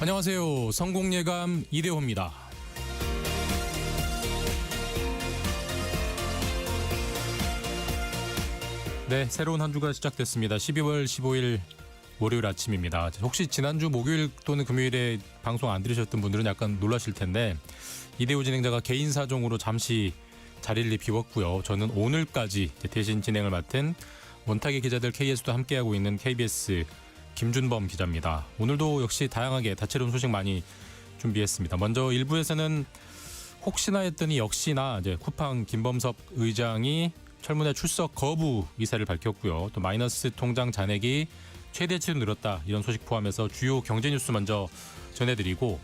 안녕하세요. 성공예감 이대호입니다. 네, 새로운 한 주가 시작됐습니다. 12월 15일 월요일 아침입니다. 혹시 지난주 목요일 또는 금요일에 방송 안 들으셨던 분들은 약간 놀라실 텐데 이대호 진행자가 개인 사정으로 잠시 자리를 비웠고요. 저는 오늘까지 대신 진행을 맡은 원탁의 기자들 K에서도 함께하고 있는 KBS 김준범 기자입니다. 오늘도 역시 다양하게 다채로운 소식 많이 준비했습니다. 먼저 1부에서는 혹시나 했더니 역시나 이제 쿠팡 김범석 의장이 철문에 출석 거부 의사를 밝혔고요. 또 마이너스 통장 잔액이 최대치로 늘었다 이런 소식 포함해서 주요 경제 뉴스 먼저 전해드리고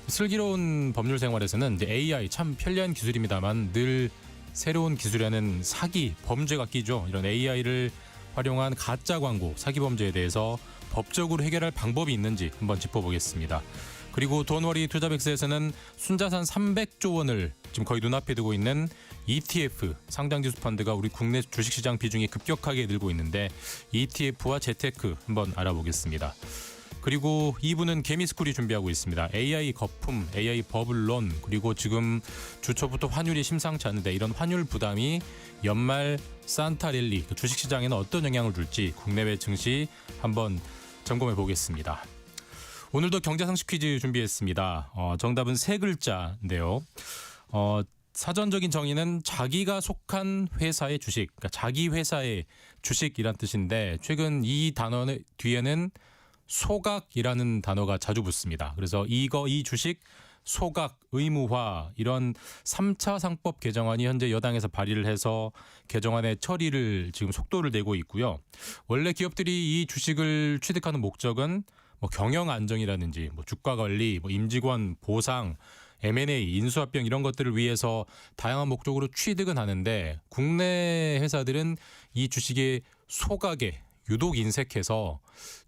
슬기로운 법률 생활에서는 이제 AI 참 편리한 기술입니다만 늘 새로운 기술에는 사기, 범죄가 끼죠. 이런 AI를 활용한 가짜 광고, 사기 범죄에 대해서 법적으로 해결할 방법이 있는지 한번 짚어보겠습니다. 그리고 돈워리 투자백스에서는 순자산 300조 원을 지금 거의 눈앞에 두고 있는 ETF, 상장지수 펀드가 우리 국내 주식시장 비중이 급격하게 늘고 있는데 ETF와 재테크 한번 알아보겠습니다. 그리고 2부는 개미스쿨이 준비하고 있습니다. AI 거품, AI 버블론, 그리고 지금 주초부터 환율이 심상치 않은데 이런 환율 부담이 연말 산타랠리, 주식시장에는 어떤 영향을 줄지 국내외 증시 한번 점검해 보겠습니다. 오늘도 경제상식 퀴즈 준비했습니다. 정답은 세 글자인데요. 사전적인 정의는 자기가 속한 회사의 주식, 그러니까 자기 회사의 주식이란 뜻인데 최근 이 단어 뒤에는 소각이라는 단어가 자주 붙습니다. 그래서 이 주식 소각 의무화 이런 3차 상법 개정안이 현재 여당에서 발의를 해서 개정안의 처리를 지금 속도를 내고 있고요. 원래 기업들이 이 주식을 취득하는 목적은 경영 안정이라든지 주가 관리, 임직원 보상, M&A, 인수합병 이런 것들을 위해서 다양한 목적으로 취득은 하는데 국내 회사들은 이 주식의 소각에 유독 인색해서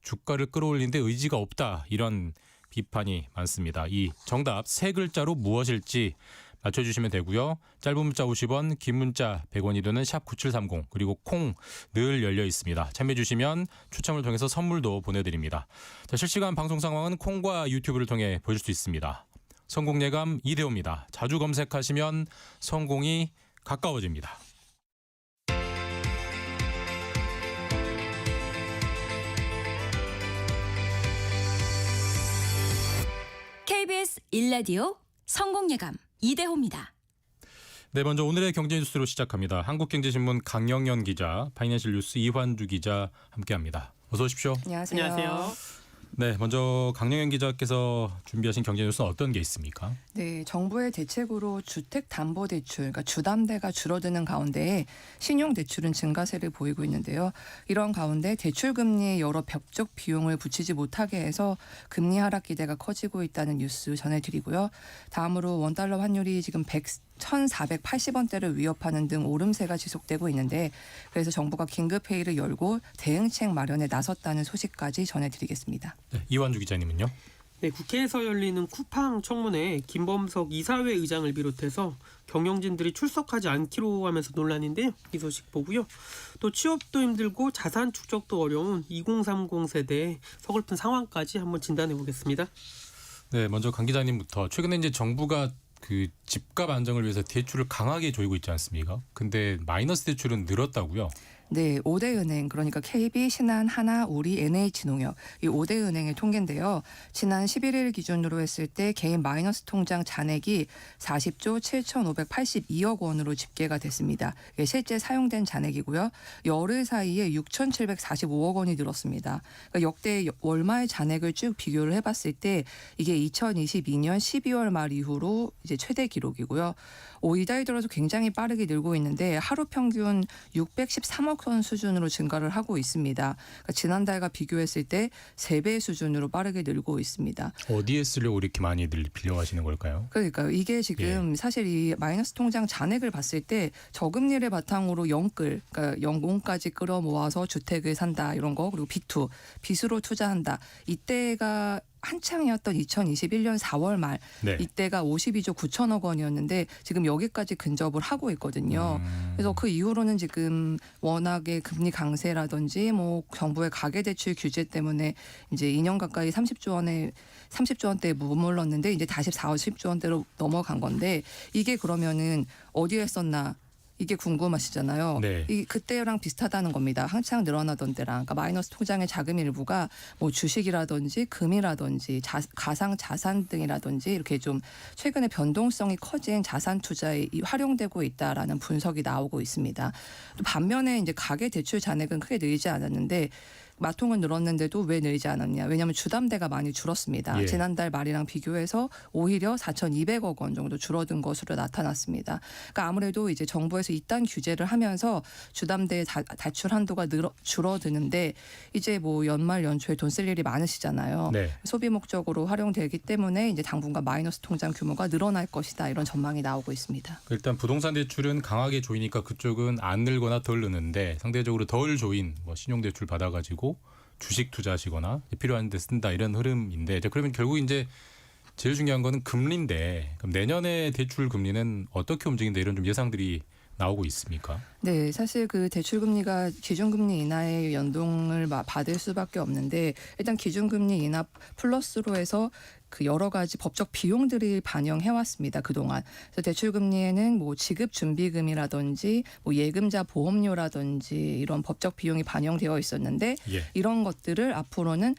주가를 끌어올리는 데 의지가 없다 이런 비판이 많습니다. 이 정답 세 글자로 무엇일지 맞춰주시면 되고요. 짧은 문자 50원, 긴 문자 100원이 드는 샵 9730 그리고 콩 늘 열려 있습니다. 참여해 주시면 추첨을 통해서 선물도 보내드립니다. 자, 실시간 방송 상황은 콩과 유튜브를 통해 보실 수 있습니다. 성공예감 이대호입니다. 자주 검색하시면 성공이 가까워집니다. KBS 1라디오 성공예감 이대호입니다. 네, 먼저 오늘의 경제 뉴스로 시작합니다. 한국경제신문 강영연 기자, 파이낸셜 뉴스 이환주 기자 함께합니다. 어서 오십시오. 안녕하세요. 안녕하세요. 네, 먼저 강영연 기자께서 준비하신 경제 뉴스는 어떤 게 있습니까? 네, 정부의 대책으로 주택담보대출, 그러니까 주담대가 줄어드는 가운데 신용대출은 증가세를 보이고 있는데요. 이런 가운데 대출금리에 여러 법적 비용을 붙이지 못하게 해서 금리 하락 기대가 커지고 있다는 뉴스 전해드리고요. 다음으로 원달러 환율이 지금 1,480원대를 위협하는 등 오름세가 지속되고 있는데 그래서 정부가 긴급회의를 열고 대응책 마련에 나섰다는 소식까지 전해드리겠습니다. 네, 이환주 기자님은요? 네, 국회에서 열리는 쿠팡 청문회 김범석 이사회 의장을 비롯해서 경영진들이 출석하지 않기로 하면서 논란인데요. 이 소식 보고요. 또 취업도 힘들고 자산 축적도 어려운 2030 세대의 서글픈 상황까지 한번 진단해 보겠습니다. 네, 먼저 강 기자님부터 최근에 이제 정부가 그 집값 안정을 위해서 대출을 강하게 조이고 있지 않습니까? 근데 마이너스 대출은 늘었다고요? 네, 5대 은행 그러니까 KB, 신한, 하나, 우리, NH농협 이 5대 은행의 통계인데요. 지난 11일 기준으로 했을 때 개인 마이너스 통장 잔액이 40조 7,582억 원으로 집계가 됐습니다. 이게 실제 사용된 잔액이고요. 열흘 사이에 6,745억 원이 늘었습니다. 그러니까 역대 월말 잔액을 쭉 비교를 해봤을 때 이게 2022년 12월 말 이후로 이제 최대 기록이고요. 이달 들어서 굉장히 빠르게 늘고 있는데 하루 평균 613억 원 수준으로 증가를 하고 있습니다. 그러니까 지난달과 비교했을 때 3배 수준으로 빠르게 늘고 있습니다. 어디에 쓰려고 이렇게 많이들 빌려가시는 걸까요? 그러니까 이게 지금 사실 이 마이너스 통장 잔액을 봤을 때 저금리를 바탕으로 영끌, 그러니까 연공까지 끌어모아서 주택을 산다 이런 거 그리고 B2, 빚으로 투자한다. 이때가 한창이었던 2021년 4월 말 네. 이때가 52조 9천억 원이었는데 지금 여기까지 근접을 하고 있거든요. 그래서 그 이후로는 지금 워낙에 금리 강세라든지 뭐 정부의 가계대출 규제 때문에 이제 2년 가까이 30조 원대에 머물렀는데 이제 다시 50조 원대로 넘어간 건데 이게 그러면은 어디에 썼나? 이게 궁금하시잖아요. 네. 이 그때랑 비슷하다는 겁니다. 한창 늘어나던 때랑. 그러니까 마이너스 통장의 자금 일부가 뭐 주식이라든지 금이라든지 가상 자산 등이라든지 이렇게 좀 최근에 변동성이 커진 자산 투자에 활용되고 있다라는 분석이 나오고 있습니다. 또 반면에 이제 가계 대출 잔액은 크게 늘지 않았는데 마통은 늘었는데도 왜 늘지 않았냐? 왜냐하면 주담대가 많이 줄었습니다. 예. 지난달 말이랑 비교해서 오히려 4,200억 원 정도 줄어든 것으로 나타났습니다. 그러니까 아무래도 이제 정부에서 이딴 규제를 하면서 주담대 대출 한도가 줄어드는데 이제 뭐 연말 연초에 돈 쓸 일이 많으시잖아요. 네. 소비 목적으로 활용되기 때문에 이제 당분간 마이너스 통장 규모가 늘어날 것이다 이런 전망이 나오고 있습니다. 일단 부동산 대출은 강하게 조이니까 그쪽은 안 늘거나 덜 느는데 상대적으로 덜 조인 뭐 신용대출 받아가지고 주식 투자하시거나 필요한 데 쓴다 이런 흐름인데 이제 그러면 결국 이제 제일 중요한 거는 금리인데 그럼 내년에 대출 금리는 어떻게 움직인다 이런 좀 예상들이 나오고 있습니까? 네, 사실 그 대출금리가 기준금리 인하의 연동을 받을 수밖에 없는데 일단 기준금리 인하 플러스로 해서 그 여러 가지 법적 비용들이 반영해 왔습니다. 그동안. 그래서 대출 금리에는 뭐 지급 준비금이라든지 뭐 예금자 보험료라든지 이런 법적 비용이 반영되어 있었는데 예. 이런 것들을 앞으로는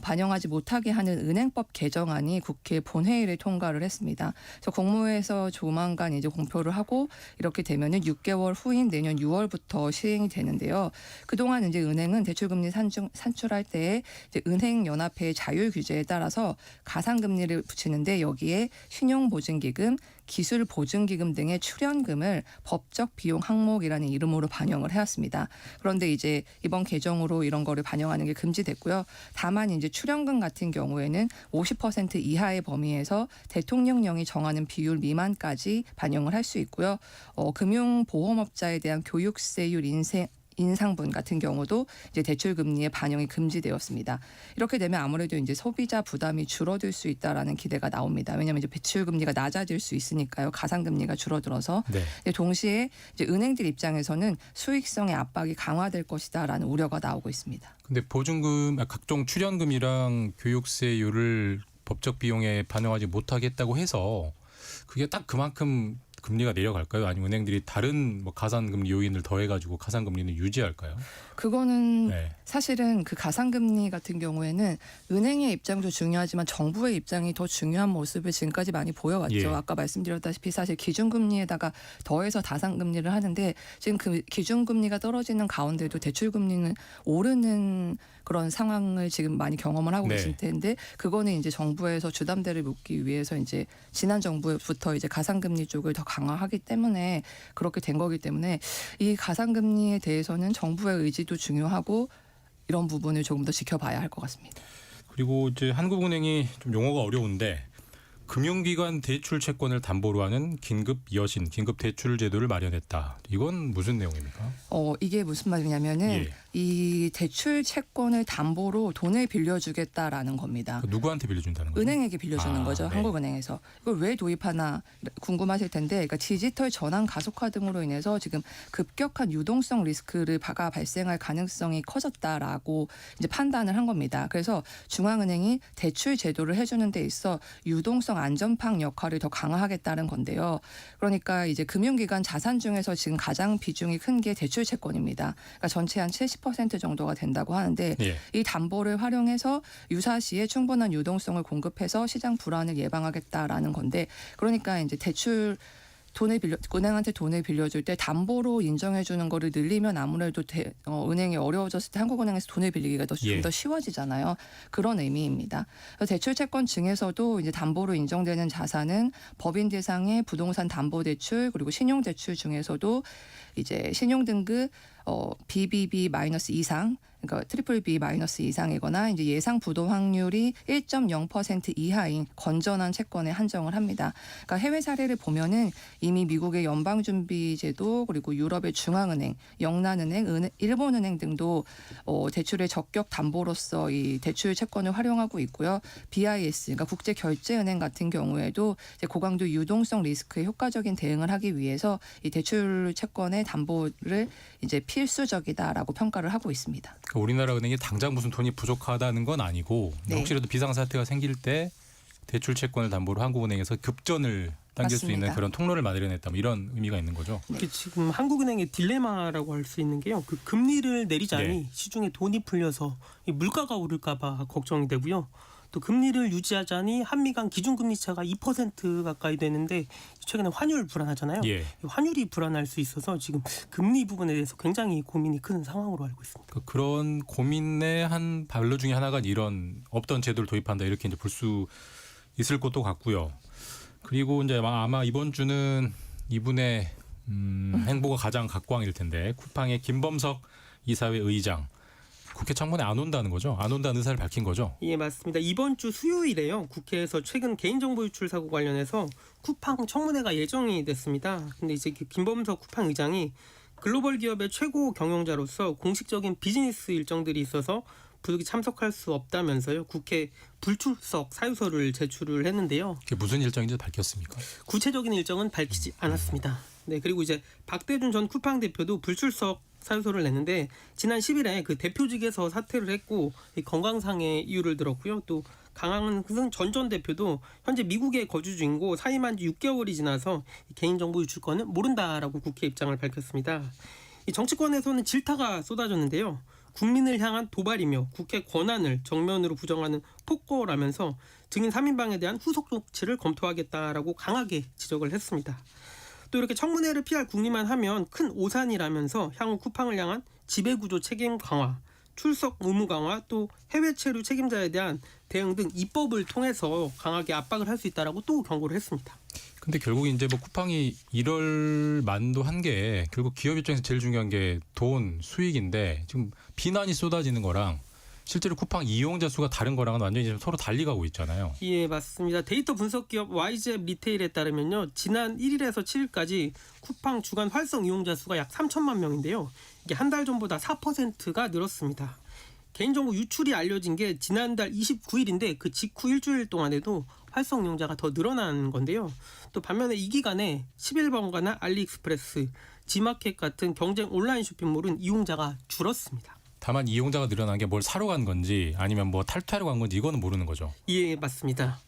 반영하지 못하게 하는 은행법 개정안이 국회 본회의를 통과를 했습니다. 그래서 국무회에서 조만간 이제 공표를 하고 이렇게 되면은 6개월 후인 내년 6월부터 시행이 되는데요. 그동안 이제 은행은 대출금리 산출할 때 이제 은행연합회의 자율 규제에 따라서 가상금리를 붙이는데 여기에 신용보증기금, 기술보증기금 등의 출연금을 법적 비용 항목이라는 이름으로 반영을 해왔습니다. 그런데 이제 이번 개정으로 이런 거를 반영하는 게 금지됐고요. 다만 이제 출연금 같은 경우에는 50% 이하의 범위에서 대통령령이 정하는 비율 미만까지 반영을 할 수 있고요. 금융보험업자에 대한 교육세율 인상분 같은 경우도 이제 대출 금리에 반영이 금지되었습니다. 이렇게 되면 아무래도 이제 소비자 부담이 줄어들 수 있다라는 기대가 나옵니다. 왜냐하면 이제 대출 금리가 낮아질 수 있으니까요. 가상 금리가 줄어들어서. 네. 동시에 이제 은행들 입장에서는 수익성의 압박이 강화될 것이다라는 우려가 나오고 있습니다. 근데 보증금, 각종 출연금이랑 교육세율을 법적 비용에 반영하지 못하겠다고 해서 그게 딱 그만큼 금리가 내려갈까요? 아니면 은행들이 다른 뭐 가산금리 요인을 더해가지고 가산금리는 유지할까요? 그거는 네. 사실은 그 가상금리 같은 경우에는 은행의 입장도 중요하지만 정부의 입장이 더 중요한 모습을 지금까지 많이 보여왔죠. 예. 아까 말씀드렸다시피 사실 기준금리에다가 더해서 다산금리를 하는데 지금 그 기준금리가 떨어지는 가운데도 대출금리는 오르는 그런 상황을 지금 많이 경험을 하고 네. 계실 텐데 그거는 이제 정부에서 주담대를 묶기 위해서 이제 지난 정부부터 이제 가상금리 쪽을 더 강화하기 때문에 그렇게 된 거기 때문에 이 가상금리에 대해서는 정부의 의지도 중요하고 이런 부분을 조금 더 지켜봐야 할 것 같습니다. 그리고 이제 한국은행이 좀 용어가 어려운데 금융기관 대출 채권을 담보로 하는 긴급 여신, 긴급 대출 제도를 마련했다. 이건 무슨 내용입니까? 이게 무슨 말이냐면은 예. 이 대출 채권을 담보로 돈을 빌려주겠다라는 겁니다. 누구한테 빌려준다는 거죠? 은행에게 빌려주는 거죠. 네. 한국은행에서. 이걸 왜 도입하나 궁금하실 텐데 그러니까 디지털 전환 가속화 등으로 인해서 지금 급격한 유동성 리스크가 발생할 가능성이 커졌다라고 이제 판단을 한 겁니다. 그래서 중앙은행이 대출 제도를 해주는 데 있어 유동성 안전판 역할을 더 강화하겠다는 건데요. 그러니까 이제 금융기관 자산 중에서 지금 가장 비중이 큰 게 대출 채권입니다. 그러니까 전체 한 70% 정도가 된다고 하는데 예. 이 담보를 활용해서 유사시에 충분한 유동성을 공급해서 시장 불안을 예방하겠다라는 건데 그러니까 이제 은행한테 돈을 빌려줄 때 담보로 인정해 주는 거를 늘리면 아무래도 은행이 어려워졌을 때 한국은행에서 돈을 빌리기가 좀 더 쉬워지잖아요. 그런 의미입니다. 대출 채권 중에서도 이제 담보로 인정되는 자산은 법인 대상의 부동산 담보 대출 그리고 신용 대출 중에서도 이제 신용 등급 BBB- 이상 그러니까 트리플 B 마이너스 이상이거나 이제 예상 부도 확률이 1.0% 이하인 건전한 채권에 한정을 합니다. 그러니까 해외 사례를 보면은 이미 미국의 연방준비제도 그리고 유럽의 중앙은행, 영란은행, 일본은행 등도 대출의 적격 담보로서 이 대출 채권을 활용하고 있고요. BIS, 그러니까 국제결제은행 같은 경우에도 이제 고강도 유동성 리스크에 효과적인 대응을 하기 위해서 이 대출 채권의 담보를 이제 필수적이다라고 평가를 하고 있습니다. 그러니까 우리나라 은행이 당장 무슨 돈이 부족하다는 건 아니고 네. 혹시라도 비상사태가 생길 때 대출 채권을 담보로 한국은행에서 급전을 당길 수 있는 맞습니다. 그런 통로를 마련했다. 뭐 이런 의미가 있는 거죠. 이게 지금 한국은행의 딜레마라고 할 수 있는 게요. 그 금리를 내리자니 네. 시중에 돈이 풀려서 이 물가가 오를까봐 걱정이 되고요. 또 금리를 유지하자니 한미 간 기준금리 차가 2% 가까이 되는데 최근에 환율 불안하잖아요. 예. 이 환율이 불안할 수 있어서 지금 금리 부분에 대해서 굉장히 고민이 큰 상황으로 알고 있습니다. 그러니까 그런 고민의 한 발로 중에 하나가 이런 없던 제도를 도입한다 이렇게 이제 볼 수 있을 것도 같고요. 그리고 이제 아마 이번 주는 이분의 행보가 가장 각광일 텐데 쿠팡의 김범석 이사회 의장 국회 청문회 안 온다는 거죠? 안 온다는 의사를 밝힌 거죠? 예, 맞습니다. 이번 주 수요일에요. 국회에서 최근 개인정보 유출 사고 관련해서 쿠팡 청문회가 예정이 됐습니다. 근데 이제 김범석 쿠팡 의장이 글로벌 기업의 최고 경영자로서 공식적인 비즈니스 일정들이 있어서 부득이 참석할 수 없다면서요. 국회 불출석 사유서를 제출을 했는데요. 그게 무슨 일정인지 밝혔습니까? 구체적인 일정은 밝히지 않았습니다. 네, 그리고 이제 박대준 전 쿠팡 대표도 불출석 사유서를 냈는데 지난 10일에 그 대표직에서 사퇴를 했고 건강상의 이유를 들었고요. 또 강항은 전 대표도 현재 미국에 거주 중이고 사임한 지 6개월이 지나서 개인정보 유출권은 모른다라고 국회 입장을 밝혔습니다. 이 정치권에서는 질타가 쏟아졌는데요. 국민을 향한 도발이며 국회 권한을 정면으로 부정하는 폭거라면서 증인 3인방에 대한 후속 조치를 검토하겠다라고 강하게 지적을 했습니다. 또 이렇게 청문회를 피할 국리만 하면 큰 오산이라면서 향후 쿠팡을 향한 지배구조 책임 강화, 출석 의무 강화, 또 해외 체류 책임자에 대한 대응 등 입법을 통해서 강하게 압박을 할 수 있다라고 또 경고를 했습니다. 근데 결국 이제 뭐 쿠팡이 이럴 만도 한 게 결국 기업 입장에서 제일 중요한 게 돈, 수익인데 지금 비난이 쏟아지는 거랑 실제로 쿠팡 이용자 수가 다른 거랑은 완전히 지금 서로 달리 가고 있잖아요. 예, 맞습니다. 데이터 분석 기업 YZ 리테일에 따르면요. 지난 1일에서 7일까지 쿠팡 주간 활성 이용자 수가 약 3천만 명인데요. 이게 한 달 전보다 4%가 늘었습니다. 개인정보 유출이 알려진 게 지난달 29일인데 그 직후 일주일 동안에도 활성 이용자가 더 늘어난 건데요. 또 반면에 이 기간에 11번가나 알리익스프레스, 지마켓 같은 경쟁 온라인 쇼핑몰은 이용자가 줄었습니다. 다만 이용자가 늘어난 게 뭘 사러 간 건지 아니면 뭐 탈퇴하러 간 건지 이거는 모르는 거죠. 예, 맞습니다.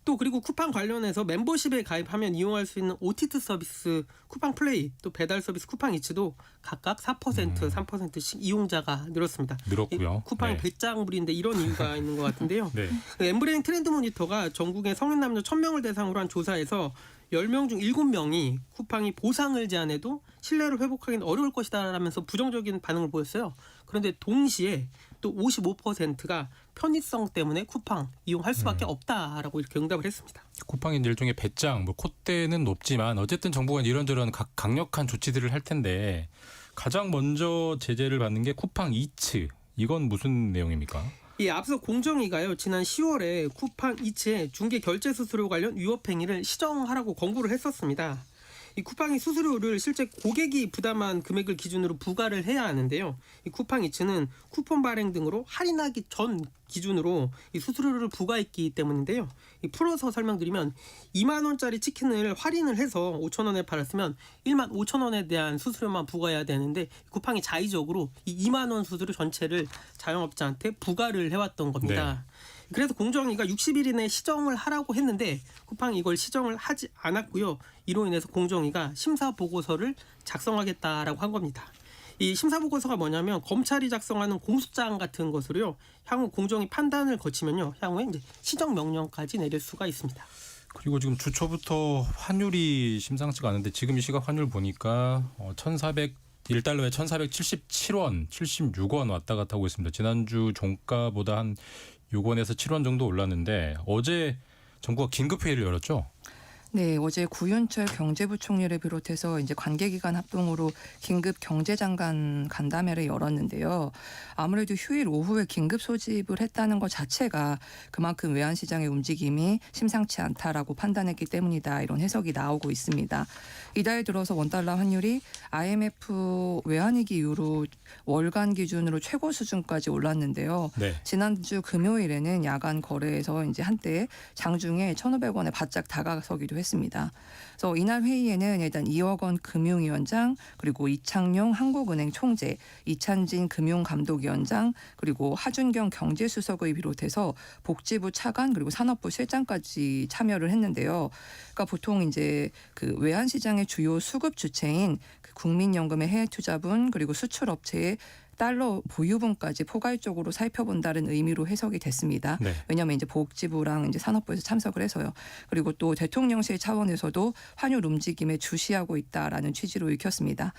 또 그리고 쿠팡 관련해서 멤버십에 가입하면 이용할 수 있는 OTT 서비스 쿠팡 플레이, 또 배달 서비스 쿠팡 이츠도 각각 4%, 3%씩 이용자가 늘었습니다. 늘었고요. 쿠팡이 네. 배짱부리인데 이런 이유가 있는 것 같은데요. 네. 엠브레인 트렌드 모니터가 전국의 성인 남녀 1000명을 대상으로 한 조사에서 10명 중 7명이 쿠팡이 보상을 제안해도 신뢰를 회복하기는 어려울 것이다라면서 부정적인 반응을 보였어요. 그런데 동시에 또 55%가 편의성 때문에 쿠팡 이용할 수밖에 없다라고 이렇게 응답을 했습니다. 쿠팡이 이제 일종의 배짱, 뭐 콧대는 높지만 어쨌든 정부가 이런저런 강력한 조치들을 할 텐데 가장 먼저 제재를 받는 게 쿠팡 이츠. 이건 무슨 내용입니까? 예, 앞서 공정위가요 지난 10월에 쿠팡 이츠의 중개 결제 수수료 관련 위법 행위를 시정하라고 권고를 했었습니다. 이 쿠팡이 수수료를 실제 고객이 부담한 금액을 기준으로 부과를 해야 하는데요. 이 쿠팡 이츠는 쿠폰 발행 등으로 할인하기 전 기준으로 이 수수료를 부과했기 때문인데요. 이 풀어서 설명드리면 2만 원짜리 치킨을 할인을 해서 5천 원에 팔았으면 1만 5천 원에 대한 수수료만 부과해야 되는데 쿠팡이 자의적으로 이 2만 원 수수료 전체를 자영업자한테 부과를 해왔던 겁니다. 그래서 공정위가 60일 이내에 시정을 하라고 했는데 쿠팡이 이걸 시정을 하지 않았고요. 이로 인해서 공정위가 심사 보고서를 작성하겠다라고 한 겁니다. 이 심사 보고서가 뭐냐면 검찰이 작성하는 공소장 같은 것으로요. 향후 공정위 판단을 거치면요. 향후에 이제 시정 명령까지 내릴 수가 있습니다. 그리고 지금 주 초부터 환율이 심상치가 않은데 지금 이 시각 환율 보니까 1달러에 1,477원, 76원 왔다 갔다 하고 있습니다. 지난주 종가보다 한 6원에서 7원 정도 올랐는데 어제 정부가 긴급회의를 열었죠? 네, 어제 구윤철 경제부총리를 비롯해서 이제 관계기관 합동으로 긴급 경제장관 간담회를 열었는데요. 아무래도 휴일 오후에 긴급 소집을 했다는 것 자체가 그만큼 외환시장의 움직임이 심상치 않다라고 판단했기 때문이다. 이런 해석이 나오고 있습니다. 이달 들어서 원달러 환율이 IMF 외환위기 이후로 월간 기준으로 최고 수준까지 올랐는데요. 네. 지난주 금요일에는 야간 거래에서 이제 한때 장중에 1,500원에 바짝 다가서기도 했습니다. 그래서 이날 회의에는 일단 이억 원 금융위원장, 그리고 이창용 한국은행 총재, 이찬진 금융감독위원장, 그리고 하준경 경제수석을 비롯해서 복지부 차관, 그리고 산업부 실장까지 참여를 했는데요. 그러니까 보통 이제 그 외환시장의 주요 수급 주체인 그 국민연금의 해외 투자분, 그리고 수출업체의 달러 보유분까지 포괄적으로 살펴본다는 의미로 해석이 됐습니다. 네. 왜냐하면 이제 복지부랑 이제 산업부에서 참석을 해서요. 그리고 또 대통령실 차원에서도 환율 움직임에 주시하고 있다라는 취지로 읽혔습니다.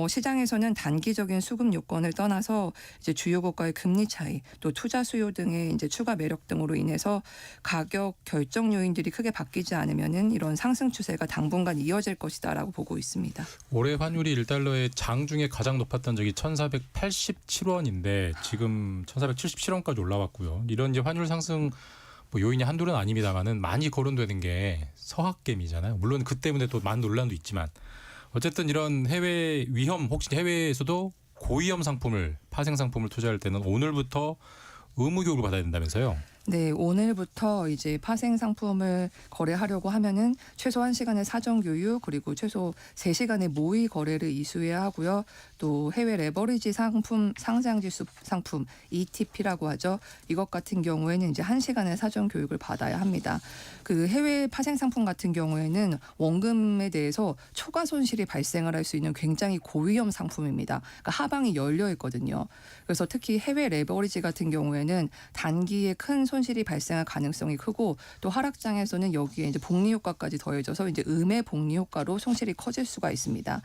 시장에서는 단기적인 수급 요건을 떠나서 이제 주요국가의 금리 차이, 또 투자 수요 등의 이제 추가 매력 등으로 인해서 가격 결정 요인들이 크게 바뀌지 않으면은 이런 상승 추세가 당분간 이어질 것이다라고 보고 있습니다. 올해 환율이 1달러에 장중에 가장 높았던 적이 1,487원인데 지금 1,477원까지 올라왔고요. 이런 이제 환율 상승 뭐 요인이 한둘은 아닙니다만은 많이 거론되는 게 서학개미잖아요. 물론 그 때문에 또 많은 논란도 있지만 어쨌든 이런 해외 위험 혹시 해외에서도 고위험 상품을 파생 상품을 투자할 때는 오늘부터 의무 교육을 받아야 된다면서요. 네, 오늘부터 이제 파생 상품을 거래하려고 하면은 최소 1시간의 사전 교육, 그리고 최소 3시간의 모의 거래를 이수해야 하고요. 또 해외 레버리지 상품, 상장지수 상품 ETP라고 하죠. 이것 같은 경우에는 이제 1시간의 사전 교육을 받아야 합니다. 그 해외 파생 상품 같은 경우에는 원금에 대해서 초과 손실이 발생을 할 수 있는 굉장히 고위험 상품입니다. 그러니까 하방이 열려 있거든요. 그래서 특히 해외 레버리지 같은 경우에는 단기에 큰 손실이 발생할 가능성이 크고, 또 하락장에서는 여기에 이제 복리 효과까지 더해져서 이제 음의 복리 효과로 손실이 커질 수가 있습니다.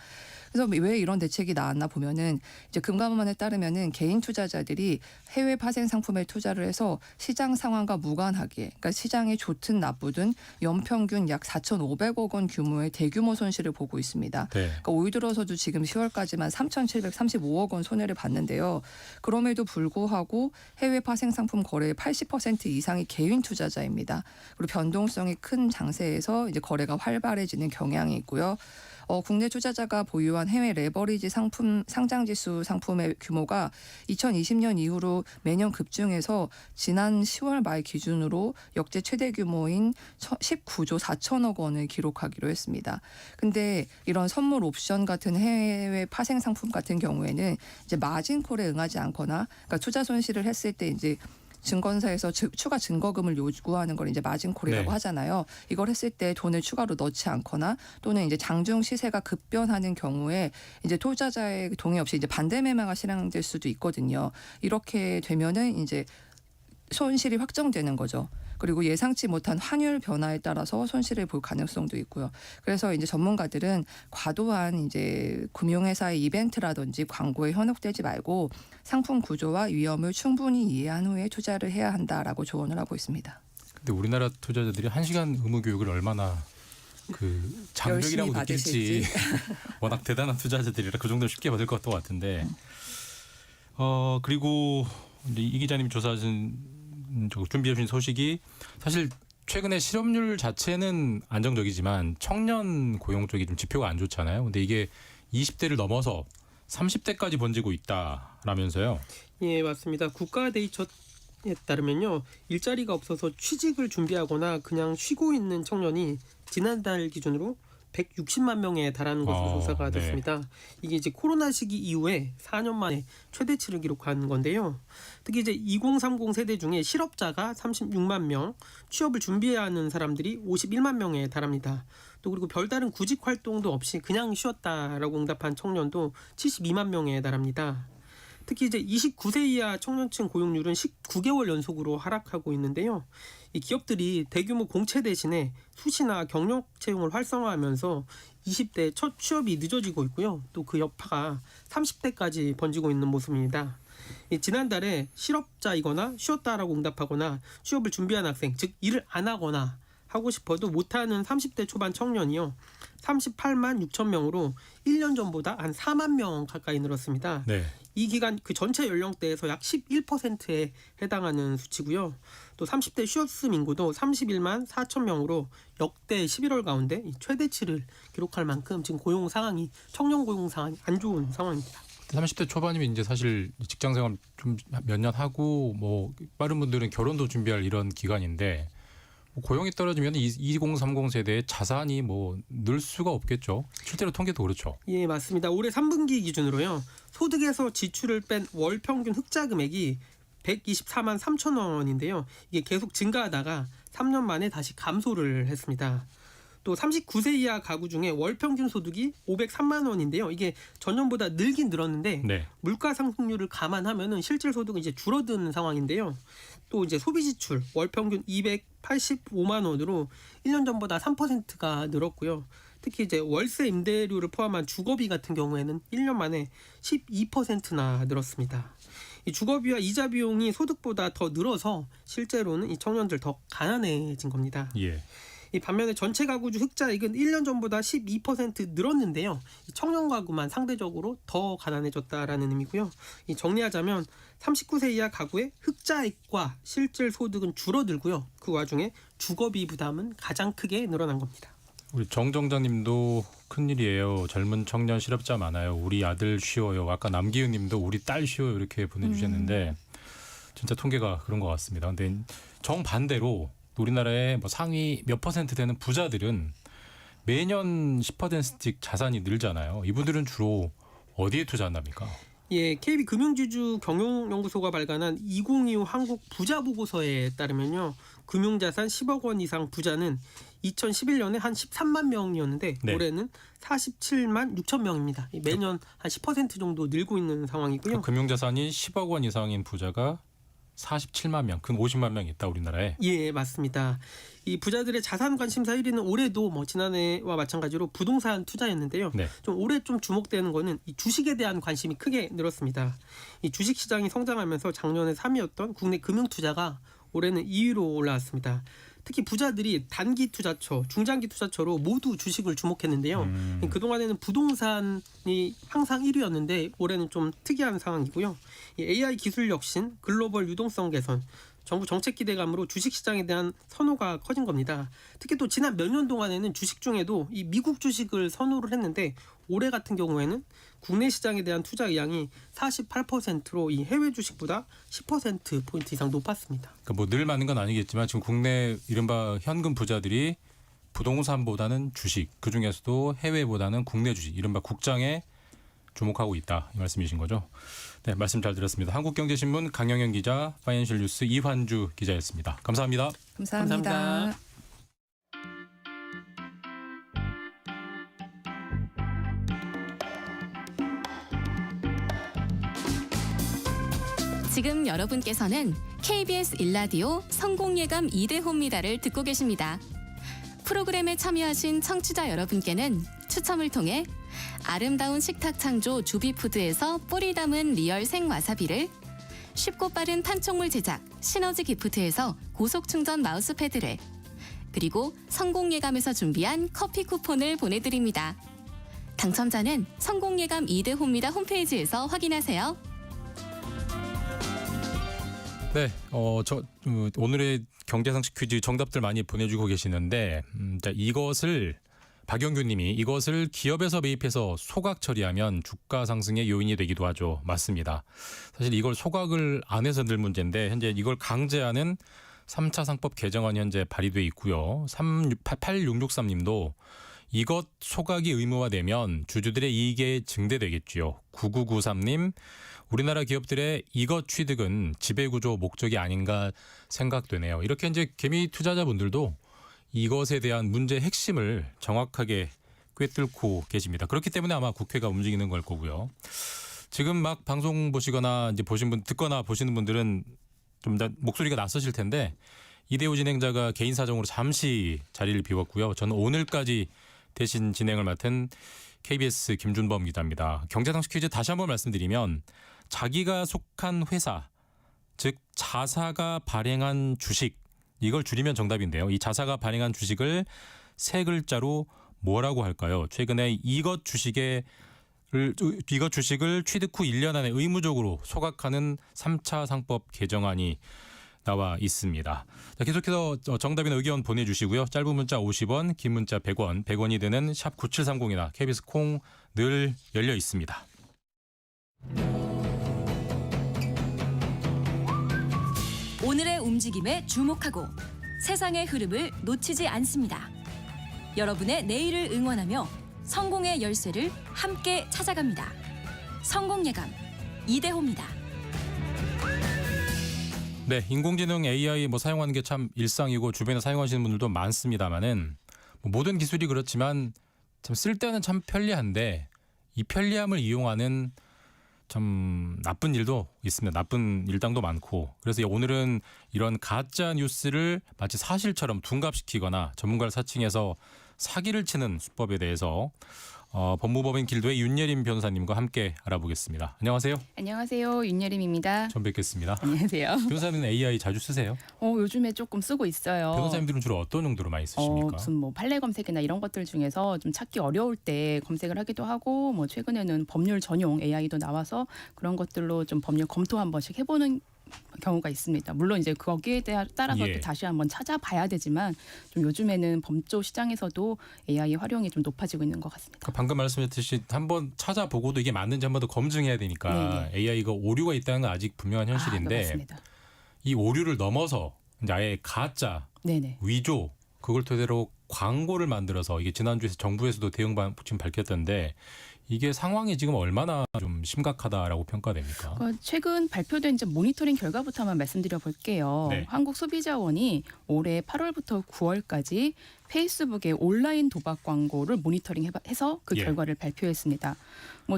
그래서 왜 이런 대책이 나왔나 보면은 이제 금감원에 따르면은 개인 투자자들이 해외 파생 상품에 투자를 해서 시장 상황과 무관하게, 그러니까 시장이 좋든 나쁘든 연평균 약 4,500억 원 규모의 대규모 손실을 보고 있습니다. 네. 그러니까 올 들어서도 지금 10월까지만 3,735억 원 손해를 봤는데요. 그럼에도 불구하고 해외 파생 상품 거래의 80% 이상이 개인 투자자입니다. 그리고 변동성이 큰 장세에서 이제 거래가 활발해지는 경향이 있고요. 국내 투자자가 보유한 해외 레버리지 상품 상장지수 상품의 규모가 2020년 이후로 매년 급증해서 지난 10월 말 기준으로 역대 최대 규모인 19조 4천억 원을 기록하기로 했습니다. 근데 이런 선물 옵션 같은 해외 파생 상품 같은 경우에는 이제 마진콜에 응하지 않거나, 그러니까 투자 손실을 했을 때 이제 증권사에서 추가 증거금을 요구하는 걸 이제 마진콜이라고 네. 하잖아요. 이걸 했을 때 돈을 추가로 넣지 않거나, 또는 이제 장중 시세가 급변하는 경우에 이제 투자자의 동의 없이 이제 반대 매매가 실행될 수도 있거든요. 이렇게 되면은 이제 손실이 확정되는 거죠. 그리고 예상치 못한 환율 변화에 따라서 손실을 볼 가능성도 있고요. 그래서 이제 전문가들은 과도한 이제 금융회사의 이벤트라든지 광고에 현혹되지 말고 상품 구조와 위험을 충분히 이해한 후에 투자를 해야 한다라고 조언을 하고 있습니다. 근데 우리나라 투자자들이 1시간 의무 교육을 얼마나 그 장벽이라고 열심히 느낄지 받으실지. 워낙 대단한 투자자들이라 그 정도는 쉽게 받을 것 같은데 그리고 이제 이 기자님이 조사하신 준비해 주신 소식이 사실 최근에 실업률 자체는 안정적이지만 청년 고용 쪽이 좀 지표가 안 좋잖아요. 근데 이게 20대를 넘어서 30대까지 번지고 있다라면서요. 예, 맞습니다. 국가데이처에 따르면요, 일자리가 없어서 취직을 준비하거나 그냥 쉬고 있는 청년이 지난달 기준으로 160만 명에 달하는 것으로 조사가 네. 됐습니다. 이게 이제 코로나 시기 이후에 4년 만에 최대치를 기록한 건데요. 특히 이제 2030 세대 중에 실업자가 36만 명, 취업을 준비해야 하는 사람들이 51만 명에 달합니다. 또 그리고 별다른 구직 활동도 없이 그냥 쉬었다라고 응답한 청년도 72만 명에 달합니다. 특히 이제 29세 이하 청년층 고용률은 19개월 연속으로 하락하고 있는데요. 이 기업들이 대규모 공채 대신에 수시나 경력 채용을 활성화하면서 20대 첫 취업이 늦어지고 있고요. 또 그 여파가 30대까지 번지고 있는 모습입니다. 지난달에 실업자이거나 쉬었다라고 응답하거나 취업을 준비한 학생, 즉 일을 안 하거나 하고 싶어도 못하는 30대 초반 청년이요. 38만 6천 명으로 1년 전보다 한 4만 명 가까이 늘었습니다. 네. 이 기간 그 전체 연령대에서 약 11%에 해당하는 수치고요. 또 30대 슈어스 인구도 31만 4천 명으로 역대 11월 가운데 이 최대치를 기록할 만큼 지금 고용 상황이 청년 고용 상황이 안 좋은 상황입니다. 30대 초반이면 이제 사실 직장 생활 좀 몇 년 하고 뭐 빠른 분들은 결혼도 준비할 이런 기간인데 뭐 고용이 떨어지면 2030 세대의 자산이 뭐 늘 수가 없겠죠. 실제로 통계도 그렇죠. 예, 맞습니다. 올해 3분기 기준으로요. 소득에서 지출을 뺀 월 평균 흑자 금액이 124만 3천 원인데요. 이게 계속 증가하다가 3년 만에 다시 감소를 했습니다. 또 39세 이하 가구 중에 월 평균 소득이 503만 원인데요. 이게 전년보다 늘긴 늘었는데 네. 물가 상승률을 감안하면은 실질 소득은 이제 줄어든 상황인데요. 또 이제 소비 지출 월 평균 285만 원으로 1년 전보다 3%가 늘었고요. 특히 이제 월세 임대료를 포함한 주거비 같은 경우에는 1년 만에 12%나 늘었습니다. 이 주거비와 이자 비용이 소득보다 더 늘어서 실제로는 이 청년들 더 가난해진 겁니다. 예. 이 반면에 전체 가구주 흑자액은 1년 전보다 12% 늘었는데요. 이 청년 가구만 상대적으로 더 가난해졌다라는 의미고요. 이 정리하자면 39세 이하 가구의 흑자액과 실질 소득은 줄어들고요. 그 와중에 주거비 부담은 가장 크게 늘어난 겁니다. 우리 정 정장님도 큰일이에요. 젊은 청년 실업자 많아요. 우리 아들 쉬워요. 아까 남기훈님도 우리 딸 쉬워요. 이렇게 보내주셨는데 진짜 통계가 그런 것 같습니다. 근데 정반대로 우리나라의 뭐 상위 몇 퍼센트 되는 부자들은 매년 10%씩 자산이 늘잖아요. 이분들은 주로 어디에 투자한답니까? 예, KB 금융지주 경영연구소가 발간한 2025 한국 부자 보고서에 따르면요. 금융자산 10억 원 이상 부자는 2011년에 한 13만 명이었는데 네. 올해는 47만 6천 명입니다. 매년 한 10% 정도 늘고 있는 상황이고요. 금융자산이 10억 원 이상인 부자가 47만 명, 근 50만 명 있다 우리나라에. 예, 맞습니다. 이 부자들의 자산 관심사 1위는 올해도 뭐 지난해와 마찬가지로 부동산 투자였는데요. 네. 좀 올해 좀 주목되는 거는 이 주식에 대한 관심이 크게 늘었습니다. 이 주식 시장이 성장하면서 작년에 3위였던 국내 금융 투자가 올해는 2위로 올라왔습니다. 특히 부자들이 단기 투자처, 중장기 투자처로 모두 주식을 주목했는데요. 그동안에는 부동산이 항상 1위였는데 올해는 좀 특이한 상황이고요. 이 AI 기술 혁신, 글로벌 유동성 개선, 정부 정책 기대감으로 주식시장에 대한 선호가 커진 겁니다. 특히 또 지난 몇 년 동안에는 주식 중에도 이 미국 주식을 선호를 했는데 올해 같은 경우에는 국내 시장에 대한 투자 의향이 48%로 이 해외 주식보다 10%포인트 이상 높았습니다. 그러니까 뭐 늘 맞는 건 아니겠지만 지금 국내 이른바 현금 부자들이 부동산보다는 주식, 그중에서도 해외보다는 국내 주식, 이른바 국장에 주목하고 있다. 이 말씀이신 거죠? 네, 말씀 잘 들었습니다. 한국경제신문 강영현 기자, 파이낸셜 뉴스 이환주 기자였습니다. 감사합니다. 감사합니다. 감사합니다. 지금 여러분께서는 KBS 일라디오 성공예감 2대호입니다를 듣고 계십니다. 프로그램에 참여하신 청취자 여러분께는 추첨을 통해 아름다운 식탁 창조 주비푸드에서 뿌리 담은 리얼 생와사비를, 쉽고 빠른 판촉물 제작 시너지 기프트에서 고속 충전 마우스패드를, 그리고 성공예감에서 준비한 커피 쿠폰을 보내드립니다. 당첨자는 성공예감 2대호입니다 홈페이지에서 확인하세요. 네, 오늘의 경제상식 퀴즈 정답들 많이 보내주고 계시는데, 이것을 박영규님이 이것을 기업에서 매입해서 소각 처리하면 주가 상승의 요인이 되기도 하죠. 맞습니다. 사실 이걸 소각을 안 해서 늘 문제인데 현재 이걸 강제하는 3차 상법 개정안이 현재 발의돼 있고요. 8663님도 이것 소각이 의무화되면 주주들의 이익에 증대되겠지요. 9993님 우리나라 기업들의 이것 취득은 지배구조 목적이 아닌가 생각되네요. 이렇게 이제 개미 투자자분들도 이것에 대한 문제의 핵심을 정확하게 꿰뚫고 계십니다. 그렇기 때문에 아마 국회가 움직이는 걸 거고요. 지금 막 방송 보시거나 이제 듣거나 보시는 분들은 좀 더 목소리가 낯서실 텐데 이대호 진행자가 개인 사정으로 잠시 자리를 비웠고요. 저는 오늘까지 대신 진행을 맡은 KBS 김준범 기자입니다. 경제상식 퀴즈 다시 한번 말씀드리면 자기가 속한 회사, 즉 자사가 발행한 주식 이걸 줄이면 정답인데요. 이 자사가 발행한 주식을 세 글자로 뭐라고 할까요? 최근에 이것 주식을 취득 후 1년 안에 의무적으로 소각하는 3차 상법 개정안이 나와 있습니다. 자, 계속해서 정답이나 의견 보내주시고요. 짧은 문자 50원, 긴 문자 100원, 100원이 드는 샵 9730이나 KBS 콩 늘 열려 있습니다. 오늘의 움직임에 주목하고 세상의 흐름을 놓치지 않습니다. 여러분의 내일을 응원하며 성공의 열쇠를 함께 찾아갑니다. 성공예감 이대호입니다. 네, 인공지능 AI 사용하는 게 참 일상이고 주변에 사용하시는 분들도 많습니다만은 모든 기술이 그렇지만 참 쓸 때는 참 편리한데 이 편리함을 이용하는 참 나쁜 일도 있습니다. 나쁜 일당도 많고. 그래서 오늘은 이런 가짜 뉴스를 마치 사실처럼 둔갑시키거나 전문가를 사칭해서 사기를 치는 수법에 대해서 법무법인 길도의 윤예림 변호사님과 함께 알아보겠습니다. 안녕하세요. 안녕하세요. 윤여림입니다. 처음 뵙겠습니다. 안녕하세요. 변호사님은 AI 자주 쓰세요? 요즘에 조금 쓰고 있어요. 변호사님들은 주로 어떤 용도로 많이 쓰십니까? 무슨 판례 검색이나 이런 것들 중에서 좀 찾기 어려울 때 검색을 하기도 하고 최근에는 법률 전용 AI도 나와서 그런 것들로 좀 법률 검토 한 번씩 해보는 경우가 있습니다. 물론 이제 거기에 따라서 예. 또 다시 한번 찾아봐야 되지만 좀 요즘에는 법조 시장에서도 AI 활용이 좀 높아지고 있는 것 같습니다. 방금 말씀하셨듯이 한번 찾아보고도 이게 맞는지 한번 더 검증해야 되니까 네네. AI가 오류가 있다는 건 아직 분명한 현실인데 맞습니다. 이 오류를 넘어서 이제 아예 가짜, 네네. 위조 그걸 토대로 광고를 만들어서 이게 지난주에 정부에서도 대응 지금 밝혔던데 이게 상황이 지금 얼마나 좀 심각하다라고 평가됩니까? 최근 발표된 이제 모니터링 결과부터 한번 말씀드려 볼게요. 네. 한국소비자원이 올해 8월부터 9월까지 페이스북의 온라인 도박 광고를 모니터링해서 그 예. 결과를 발표했습니다.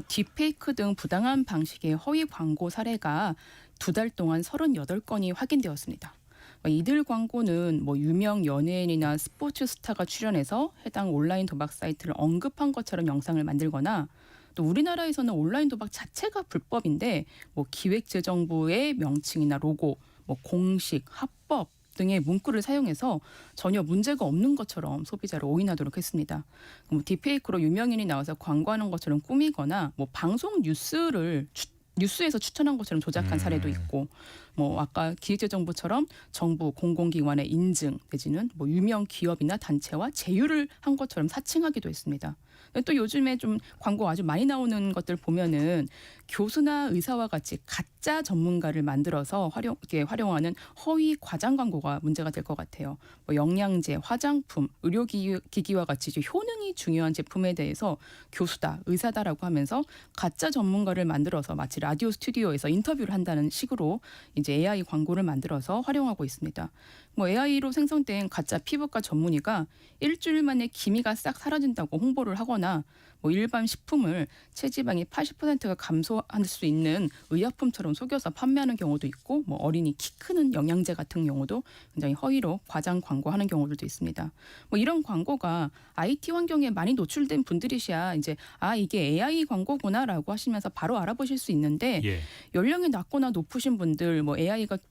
딥페이크 등 부당한 방식의 허위 광고 사례가 2달 동안 38건이 확인되었습니다. 이들 광고는 유명 연예인이나 스포츠 스타가 출연해서 해당 온라인 도박 사이트를 언급한 것처럼 영상을 만들거나 또 우리나라에서는 온라인 도박 자체가 불법인데 기획재정부의 명칭이나 로고, 공식, 합법 등의 문구를 사용해서 전혀 문제가 없는 것처럼 소비자를 오인하도록 했습니다. 딥페이크로 유명인이 나와서 광고하는 것처럼 꾸미거나 방송 뉴스에서 추천한 것처럼 조작한 사례도 있고 아까 기획재정부처럼 정부 공공기관의 인증 내지는 유명 기업이나 단체와 제휴를 한 것처럼 사칭하기도 했습니다. 또 요즘에 좀 광고 아주 많이 나오는 것들 보면은 교수나 의사와 같이 가짜 전문가를 만들어서 활용하는 허위 과장 광고가 문제가 될 것 같아요. 영양제, 화장품, 의료기기와 같이 이제 효능이 중요한 제품에 대해서 교수다, 의사다라고 하면서 가짜 전문가를 만들어서 마치 라디오 스튜디오에서 인터뷰를 한다는 식으로 이제 AI 광고를 만들어서 활용하고 있습니다. AI로 생성된 가짜 피부과 전문의가 일주일 만에 기미가 싹 사라진다고 홍보를 하거나 일반 식품을 체지방이 80%가 감소할 수 있는 의약품처럼 속여서 판매하는 경우도 있고 어린이 키 크는 영양제 같은 경우도 굉장히 허위로 과장 광고하는 경우들도 있습니다. 이런 광고가 IT 환경에 많이 노출된 분들이셔야 이제 이게 AI 광고구나라고 하시면서 바로 알아보실 수 있는데 예. 연령이 낮거나 높으신 분들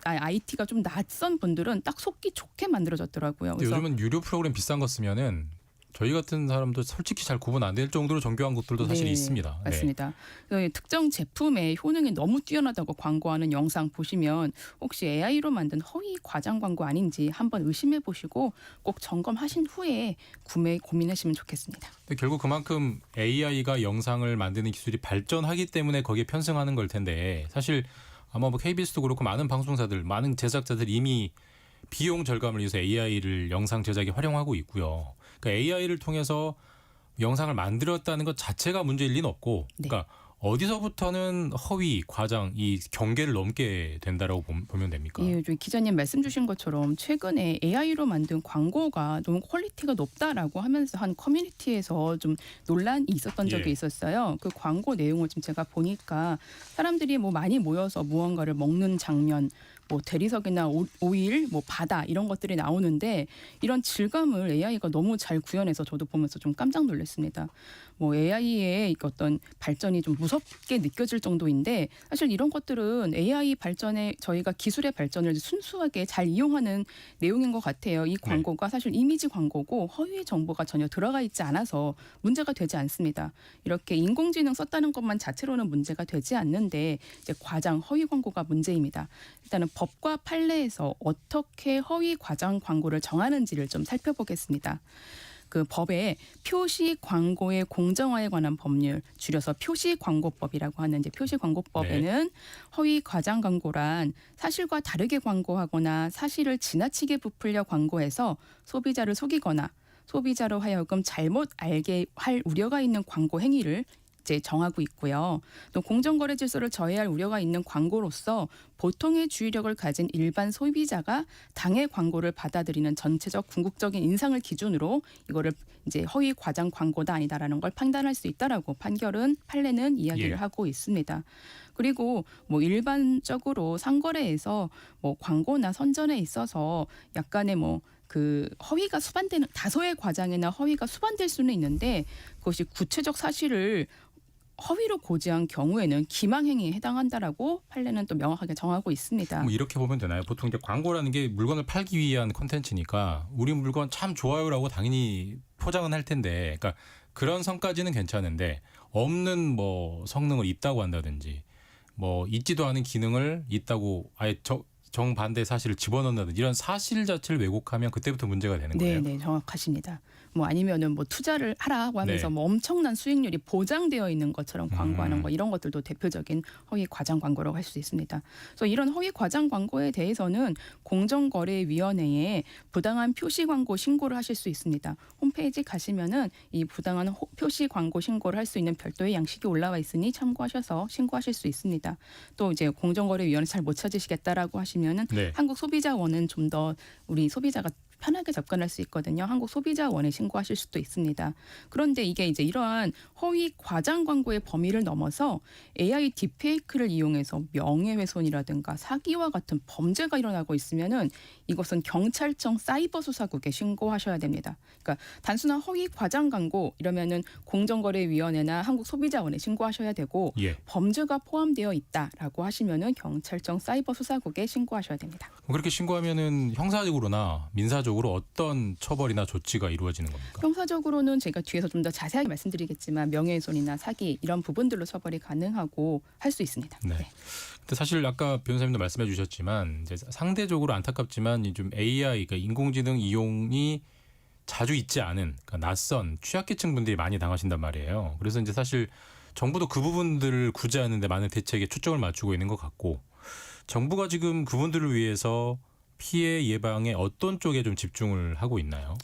IT가 좀 낯선 분들은 딱 속기 좋게 만들어졌더라고요. 그래서 요즘은 유료 프로그램 비싼 거 쓰면은 저희 같은 사람도 솔직히 잘 구분 안 될 정도로 정교한 것들도 사실 있습니다. 맞습니다. 특정 제품의 효능이 너무 뛰어나다고 광고하는 영상 보시면 혹시 AI로 만든 허위 과장 광고 아닌지 한번 의심해 보시고 꼭 점검하신 후에 구매 고민하시면 좋겠습니다. 근데 결국 그만큼 AI가 영상을 만드는 기술이 발전하기 때문에 거기에 편승하는 걸 텐데 사실 아마 KBS도 그렇고 많은 방송사들, 많은 제작자들 이미 비용 절감을 위해서 AI를 영상 제작에 활용하고 있고요. 그러니까 AI를 통해서 영상을 만들었다는 것 자체가 문제일 리는 없고, 네. 그러니까 어디서부터는 허위, 과장 이 경계를 넘게 된다라고 보면 됩니까? 예, 기자님 말씀 주신 것처럼 최근에 AI로 만든 광고가 너무 퀄리티가 높다라고 하면서 한 커뮤니티에서 좀 논란이 있었던 적이 예. 있었어요. 그 광고 내용을 지금 제가 보니까 사람들이 많이 모여서 무언가를 먹는 장면, 뭐 대리석이나 오일, 뭐 바다 이런 것들이 나오는데 이런 질감을 AI가 너무 잘 구현해서 저도 보면서 좀 깜짝 놀랐습니다. 뭐 AI의 어떤 발전이 좀 무섭게 느껴질 정도인데 사실 이런 것들은 AI 발전에 저희가 기술의 발전을 순수하게 잘 이용하는 내용인 것 같아요. 이 광고가 사실 이미지 광고고 허위 정보가 전혀 들어가 있지 않아서 문제가 되지 않습니다. 이렇게 인공지능 썼다는 것만 자체로는 문제가 되지 않는데 이제 과장 허위 광고가 문제입니다. 일단은 법과 판례에서 어떻게 허위 과장 광고를 정하는지를 좀 살펴보겠습니다. 그 법에 표시 광고의 공정화에 관한 법률, 줄여서 표시광고법이라고 하는데 표시광고법에는 허위 과장 광고란 사실과 다르게 광고하거나 사실을 지나치게 부풀려 광고해서 소비자를 속이거나 소비자로 하여금 잘못 알게 할 우려가 있는 광고 행위를 이제 정하고 있고요. 또 공정거래 질서를 저해할 우려가 있는 광고로서 보통의 주의력을 가진 일반 소비자가 당해 광고를 받아들이는 전체적 궁극적인 인상을 기준으로 이거를 이제 허위 과장 광고다 아니다라는 걸 판단할 수 있다라고 판례는 이야기를 하고 있습니다. 그리고 뭐 일반적으로 상거래에서 뭐 광고나 선전에 있어서 약간의 뭐 그 허위가 수반되는 다소의 과장이나 허위가 수반될 수는 있는데 그것이 구체적 사실을 허위로 고지한 경우에는 기망행위에 해당한다라고 판례는 또 명확하게 정하고 있습니다. 뭐 이렇게 보면 되나요? 보통 이제 광고라는 게 물건을 팔기 위한 콘텐츠니까 우리 물건 참 좋아요라고 당연히 포장은 할 텐데, 그러니까 그런 성까지는 괜찮은데 없는 뭐 성능을 있다고 한다든지 뭐 있지도 않은 기능을 있다고 아예 정반대 사실을 집어넣는다든지 이런 사실 자체를 왜곡하면 그때부터 문제가 되는 거예요. 네, 정확하십니다. 뭐 아니면은 뭐 투자를 하라고 하면서 네. 뭐 엄청난 수익률이 보장되어 있는 것처럼 광고하는 거 이런 것들도 대표적인 허위 과장 광고라고 할 수 있습니다. 그래서 이런 허위 과장 광고에 대해서는 공정거래위원회에 부당한 표시 광고 신고를 하실 수 있습니다. 홈페이지 가시면은 이 부당한 표시 광고 신고를 할 수 있는 별도의 양식이 올라와 있으니 참고하셔서 신고하실 수 있습니다. 또 이제 공정거래위원회 잘 못 찾으시겠다라고 하시면은 네. 한국소비자원은 좀 더 우리 소비자가 편하게 접근할 수 있거든요. 한국소비자원에 신고하실 수도 있습니다. 그런데 이게 이제 이러한 허위 과장 광고의 범위를 넘어서 AI 딥페이크를 이용해서 명예훼손이라든가 사기와 같은 범죄가 일어나고 있으면은 이것은 경찰청 사이버 수사국에 신고하셔야 됩니다. 그러니까 단순한 허위 과장 광고 이러면은 공정거래위원회나 한국소비자원에 신고하셔야 되고 예. 범죄가 포함되어 있다라고 하시면은 경찰청 사이버 수사국에 신고하셔야 됩니다. 그렇게 신고하면은 형사적으로나 민사적으로 어떤 처벌이나 조치가 이루어지는 겁니까? 형사적으로는 제가 뒤에서 좀 더 자세하게 말씀드리겠지만 명예훼손이나 사기 이런 부분들로 처벌이 가능하고 할 수 있습니다. 네. 근데 사실 아까 변호사님도 말씀해 주셨지만 이제 상대적으로 안타깝지만 좀 AI, 그러니까 인공지능 이용이 자주 있지 않은 그러니까 낯선 취약계층 분들이 많이 당하신단 말이에요. 그래서 이제 사실 정부도 그 부분들을 구제하는 데 많은 대책에 초점을 맞추고 있는 것 같고 정부가 지금 그분들을 위해서 피해 예방에 어떤 쪽에 좀 집중을 하고 있나요?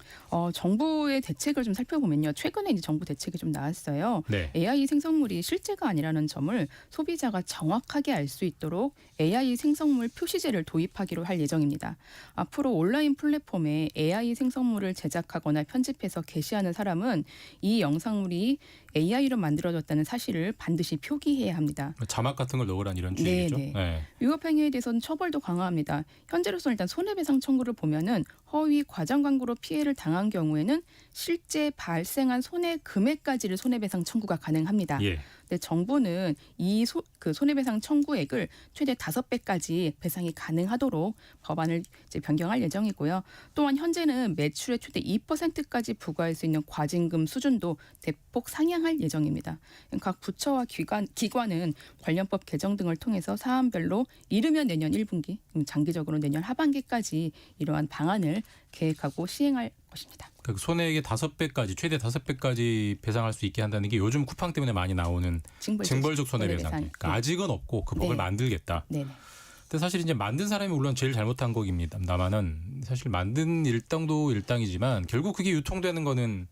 정부의 대책을 좀 살펴보면요. 최근에 이제 정부 대책이 좀 나왔어요. 네. AI 생성물이 실제가 아니라는 점을 소비자가 정확하게 알 수 있도록 AI 생성물 표시제를 도입하기로 할 예정입니다. 앞으로 온라인 플랫폼에 AI 생성물을 제작하거나 편집해서 게시하는 사람은 이 영상물이 AI로 만들어졌다는 사실을 반드시 표기해야 합니다. 자막 같은 걸 넣으란 이런 주의죠. 네. 네. 위법 행위에 대해서는 처벌도 강화합니다. 현재로서는 일단 손해배상 청구를 보면은 허위 과장 광고로 피해를 당한 경우에는 실제 발생한 손해 금액까지를 손해배상 청구가 가능합니다. 예. 근데 정부는 이 손해배상 청구액을 최대 5배까지 배상이 가능하도록 법안을 이제 변경할 예정이고요. 또한 현재는 매출의 최대 2%까지 부과할 수 있는 과징금 수준도 대폭 상향할 예정입니다. 각 부처와 기관은 관련법 개정 등을 통해서 사안별로 이르면 내년 1분기, 장기적으로 내년 하반기까지 이러한 방안을 계획하고 시행할 것입니다. 그러니까 손해액의 5배까지 최대 5배까지 배상할 수 있게 한다는 게 요즘 쿠팡 때문에 많이 나오는 징벌적 손해배상. 그러니까 네. 아직은 없고 그 법을 네. 만들겠다. 네. 근데 사실 이제 만든 사람이 물론 제일 잘못한 거입니다만은 사실 만든 일당도 일당이지만 결국 그게 유통되는 거는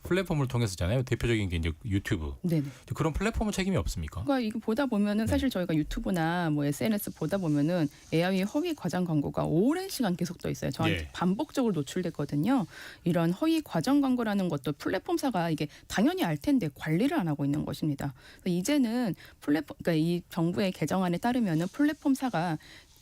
플랫폼을 통해서잖아요. 대표적인 게 이제 유튜브. 네. 그런 플랫폼은 책임이 없습니까? 그러니까 이거 보다 보면은 사실 저희가 유튜브나 뭐 SNS 보다 보면은 AI 허위 과장 광고가 오랜 시간 계속 떠 있어요. 저한테 예. 반복적으로 노출됐거든요. 이런 허위 과장 광고라는 것도 플랫폼사가 이게 당연히 알 텐데 관리를 안 하고 있는 것입니다. 그래서 이제는 그러니까 이 정부의 개정안에 따르면은 플랫폼사가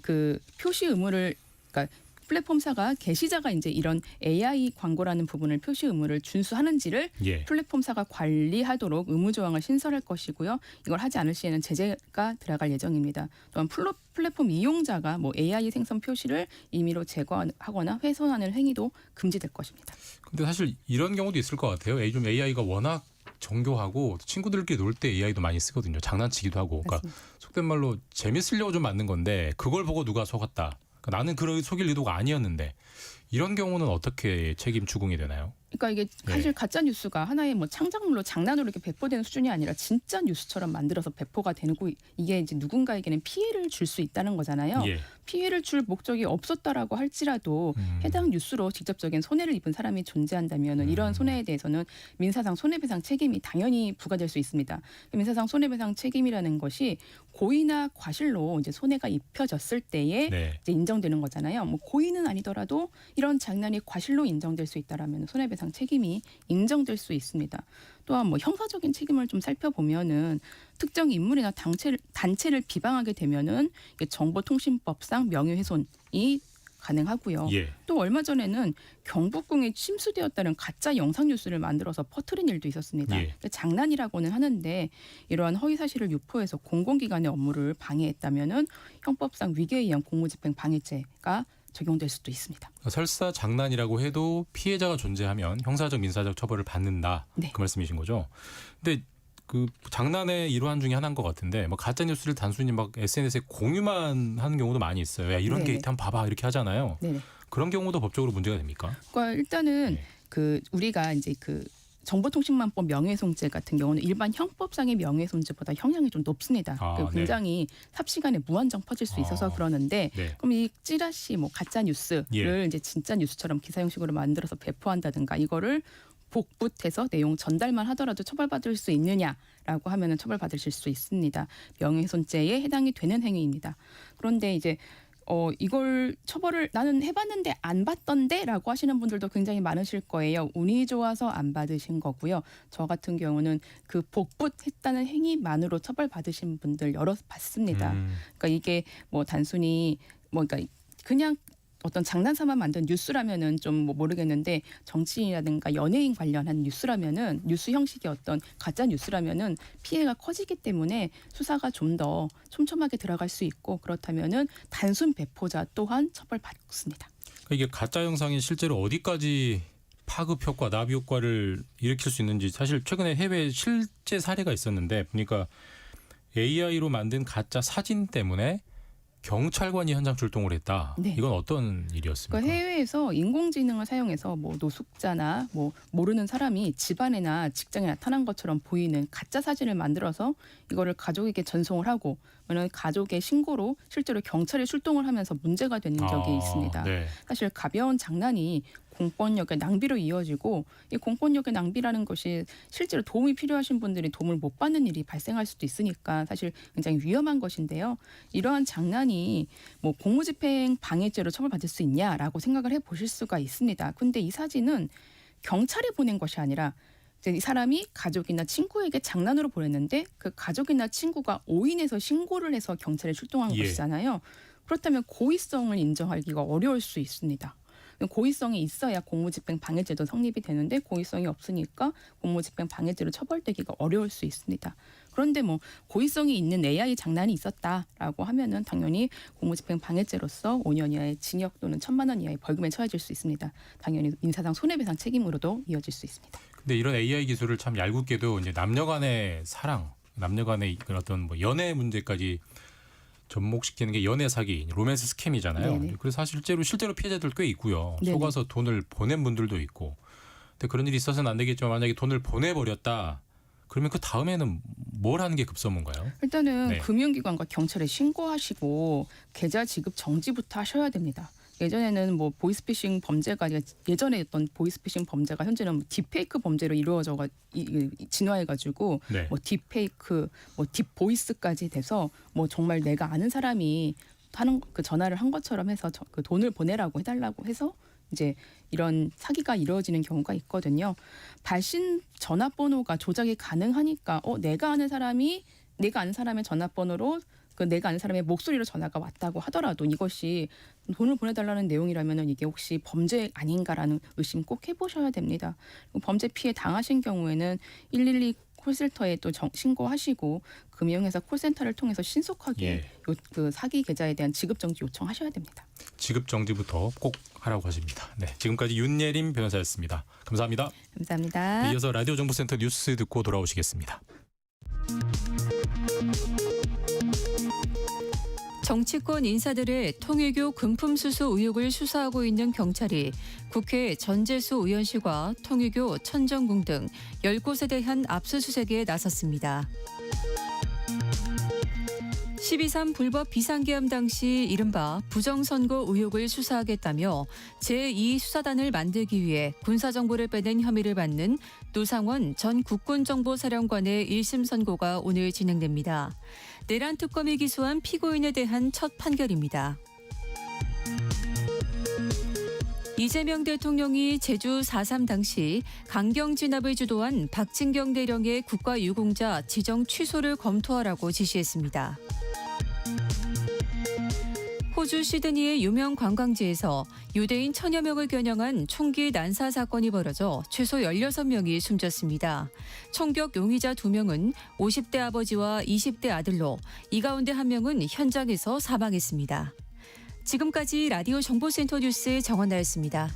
그 표시 의무를 그러니까 플랫폼사가 게시자가 이제 이런 AI 광고라는 부분을 표시 의무를 준수하는지를 예. 플랫폼사가 관리하도록 의무 조항을 신설할 것이고요. 이걸 하지 않을 시에는 제재가 들어갈 예정입니다. 또한 플랫폼 이용자가 뭐 AI 생성 표시를 임의로 제거하거나 훼손하는 행위도 금지될 것입니다. 근데 사실 이런 경우도 있을 것 같아요. 좀 AI가 워낙 정교하고 친구들끼리 놀 때 AI도 많이 쓰거든요. 장난치기도 하고. 그러니까 속된 말로 재밌으려고 좀 만든 건데 그걸 보고 누가 속았다. 그러니까 나는 그런 속일 의도가 아니었는데 이런 경우는 어떻게 책임 추궁이 되나요? 그러니까 이게 사실 가짜 뉴스가 하나의 뭐 창작물로 장난으로 이렇게 배포되는 수준이 아니라 진짜 뉴스처럼 만들어서 배포가 되고 이게 이제 누군가에게는 피해를 줄 수 있다는 거잖아요. 예. 피해를 줄 목적이 없었다라고 할지라도 해당 뉴스로 직접적인 손해를 입은 사람이 존재한다면 이러한 손해에 대해서는 민사상 손해배상 책임이 당연히 부과될 수 있습니다. 민사상 손해배상 책임이라는 것이 고의나 과실로 이제 손해가 입혀졌을 때에 네. 이제 인정되는 거잖아요. 뭐 고의는 아니더라도 이런 장난이 과실로 인정될 수 있다라면 손해배상 책임이 인정될 수 있습니다. 또한 뭐 형사적인 책임을 좀 살펴보면은 특정 인물이나 단체를 비방하게 되면은 이게 정보통신법상 명예훼손이 가능하고요. 예. 또 얼마 전에는 경북궁에 침수되었다는 가짜 영상 뉴스를 만들어서 퍼뜨린 일도 있었습니다. 예. 장난이라고는 하는데 이러한 허위 사실을 유포해서 공공기관의 업무를 방해했다면은 형법상 위계에 의한 공무집행 방해죄가 적용될 수도 있습니다. 설사 장난이라고 해도 피해자가 존재하면 형사적 민사적 처벌을 받는다. 네. 그 말씀이신 거죠. 근데 그 장난의 일환 중에 하나인 것 같은데 뭐 가짜 뉴스를 단순히 막 SNS에 공유만 하는 경우도 많이 있어요. 야, 이런 네네. 게이트 한번 봐봐 이렇게 하잖아요. 네네. 그런 경우도 법적으로 문제가 됩니까? 그러니까 일단은 네. 그 우리가 이제 그 정보통신망법 명예훼손죄 같은 경우는 일반 형법상의 명예훼손죄보다 형량이 좀 높습니다. 아, 굉장히 삽시간에 무한정 퍼질 수 있어서 그러는데 네. 그럼 이 찌라시 뭐 가짜 뉴스를 예. 이제 진짜 뉴스처럼 기사 형식으로 만들어서 배포한다든가 이거를 복붙해서 내용 전달만 하더라도 처벌받을 수 있느냐라고 하면은 처벌받으실 수 있습니다. 명예훼손죄에 해당이 되는 행위입니다. 그런데 이제 이걸 처벌을 나는 해봤는데 안 받던데라고 하시는 분들도 굉장히 많으실 거예요. 운이 좋아서 안 받으신 거고요. 저 같은 경우는 그 복붙했다는 행위만으로 처벌받으신 분들 여러 봤습니다. 그러니까 이게 뭐 단순히 뭐 그러니까 그냥 어떤 장난삼아 만든 뉴스라면은 좀 뭐 모르겠는데 정치인이라든가 연예인 관련한 뉴스라면은 뉴스 형식의 어떤 가짜 뉴스라면은 피해가 커지기 때문에 수사가 좀 더 촘촘하게 들어갈 수 있고 그렇다면은 단순 배포자 또한 처벌받습니다. 그러니까 이게 가짜 영상이 실제로 어디까지 파급 효과, 나비 효과를 일으킬 수 있는지 사실 최근에 해외 실제 사례가 있었는데 보니까 AI로 만든 가짜 사진 때문에 경찰관이 현장 출동을 했다. 네. 이건 어떤 일이었습니까? 그러니까 해외에서 인공지능을 사용해서 뭐 노숙자나 뭐 모르는 사람이 집안이나 직장에 나타난 것처럼 보이는 가짜 사진을 만들어서 이거를 가족에게 전송을 하고 그러면 가족의 신고로 실제로 경찰이 출동을 하면서 문제가 되는 적이 있습니다. 네. 사실 가벼운 장난이 공권력의 낭비로 이어지고 이 공권력의 낭비라는 것이 실제로 도움이 필요하신 분들이 도움을 못 받는 일이 발생할 수도 있으니까 사실 굉장히 위험한 것인데요. 이러한 장난이 뭐 공무집행 방해죄로 처벌받을 수 있냐라고 생각을 해보실 수가 있습니다. 근데 이 사진은 경찰이 보낸 것이 아니라 이제 이 사람이 가족이나 친구에게 장난으로 보냈는데 그 가족이나 친구가 오인해서 신고를 해서 경찰에 출동한 예. 것이잖아요. 그렇다면 고의성을 인정하기가 어려울 수 있습니다. 고의성이 있어야 공무집행 방해죄도 성립이 되는데 고의성이 없으니까 공무집행 방해죄로 처벌되기가 어려울 수 있습니다. 그런데 뭐 고의성이 있는 AI 장난이 있었다라고 하면은 당연히 공무집행 방해죄로서 5년 이하의 징역 또는 1,000만 원 이하의 벌금에 처해질 수 있습니다. 당연히 민사상 손해배상 책임으로도 이어질 수 있습니다. 근데 이런 AI 기술을 참 얄궂게도 이제 남녀간의 사랑, 남녀간의 그런 어떤 뭐 연애 문제까지 접목시키는 게 연애 사기, 로맨스 스캠이잖아요. 네네. 그래서 사실 실제로 피해자들 꽤 있고요. 네네. 속아서 돈을 보낸 분들도 있고. 근데 그런 일이 있어서는 안 되겠지만 만약에 돈을 보내버렸다. 그러면 그 다음에는 뭘 하는 게 급선무인가요? 일단은 네. 금융기관과 경찰에 신고하시고 계좌 지급 정지부터 하셔야 됩니다. 예전에는 뭐 보이스피싱 범죄가 예전에 했던 보이스피싱 범죄가 현재는 뭐 딥페이크 범죄로 이루어져가 진화해가지고 네. 뭐 딥페이크, 뭐 딥보이스까지 돼서 뭐 정말 내가 아는 사람이 하는 그 전화를 한 것처럼 해서 그 돈을 보내라고 해달라고 해서 이제 이런 사기가 이루어지는 경우가 있거든요. 발신 전화번호가 조작이 가능하니까 내가 아는 사람의 전화번호로 그 내가 아는 사람의 목소리로 전화가 왔다고 하더라도 이것이 돈을 보내달라는 내용이라면 이게 혹시 범죄 아닌가라는 의심 꼭 해보셔야 됩니다. 그리고 범죄 피해 당하신 경우에는 112 콜센터에 또 신고하시고 금융회사 콜센터를 통해서 신속하게 그 사기 계좌에 대한 지급 정지 요청하셔야 됩니다. 지급 정지부터 꼭 하라고 하십니다. 네, 지금까지 윤예림 변호사였습니다. 감사합니다. 감사합니다. 이어서 라디오 정보센터 뉴스 듣고 돌아오시겠습니다. 정치권 인사들의 통일교 금품수수 의혹을 수사하고 있는 경찰이 국회 전재수 의원실과 통일교 천정궁 등 10곳에 대한 압수수색에 나섰습니다. 12.3 불법 비상계엄 당시 이른바 부정선거 의혹을 수사하겠다며 제2수사단을 만들기 위해 군사정보를 빼낸 혐의를 받는 노상원 전 국군정보사령관의 1심 선고가 오늘 진행됩니다. 내란 특검이 기소한 피고인에 대한 첫 판결입니다. 이재명 대통령이 제주 4.3 당시 강경 진압을 주도한 박진경 대령의 국가유공자 지정 취소를 검토하라고 지시했습니다. 호주 시드니의 유명 관광지에서 유대인 천여 명을 겨냥한 총기 난사 사건이 벌어져 최소 16명이 숨졌습니다. 총격 용의자 2명은 50대 아버지와 20대 아들로 이 가운데 1명은 현장에서 사망했습니다. 지금까지 라디오 정보센터 뉴스 정원나였습니다.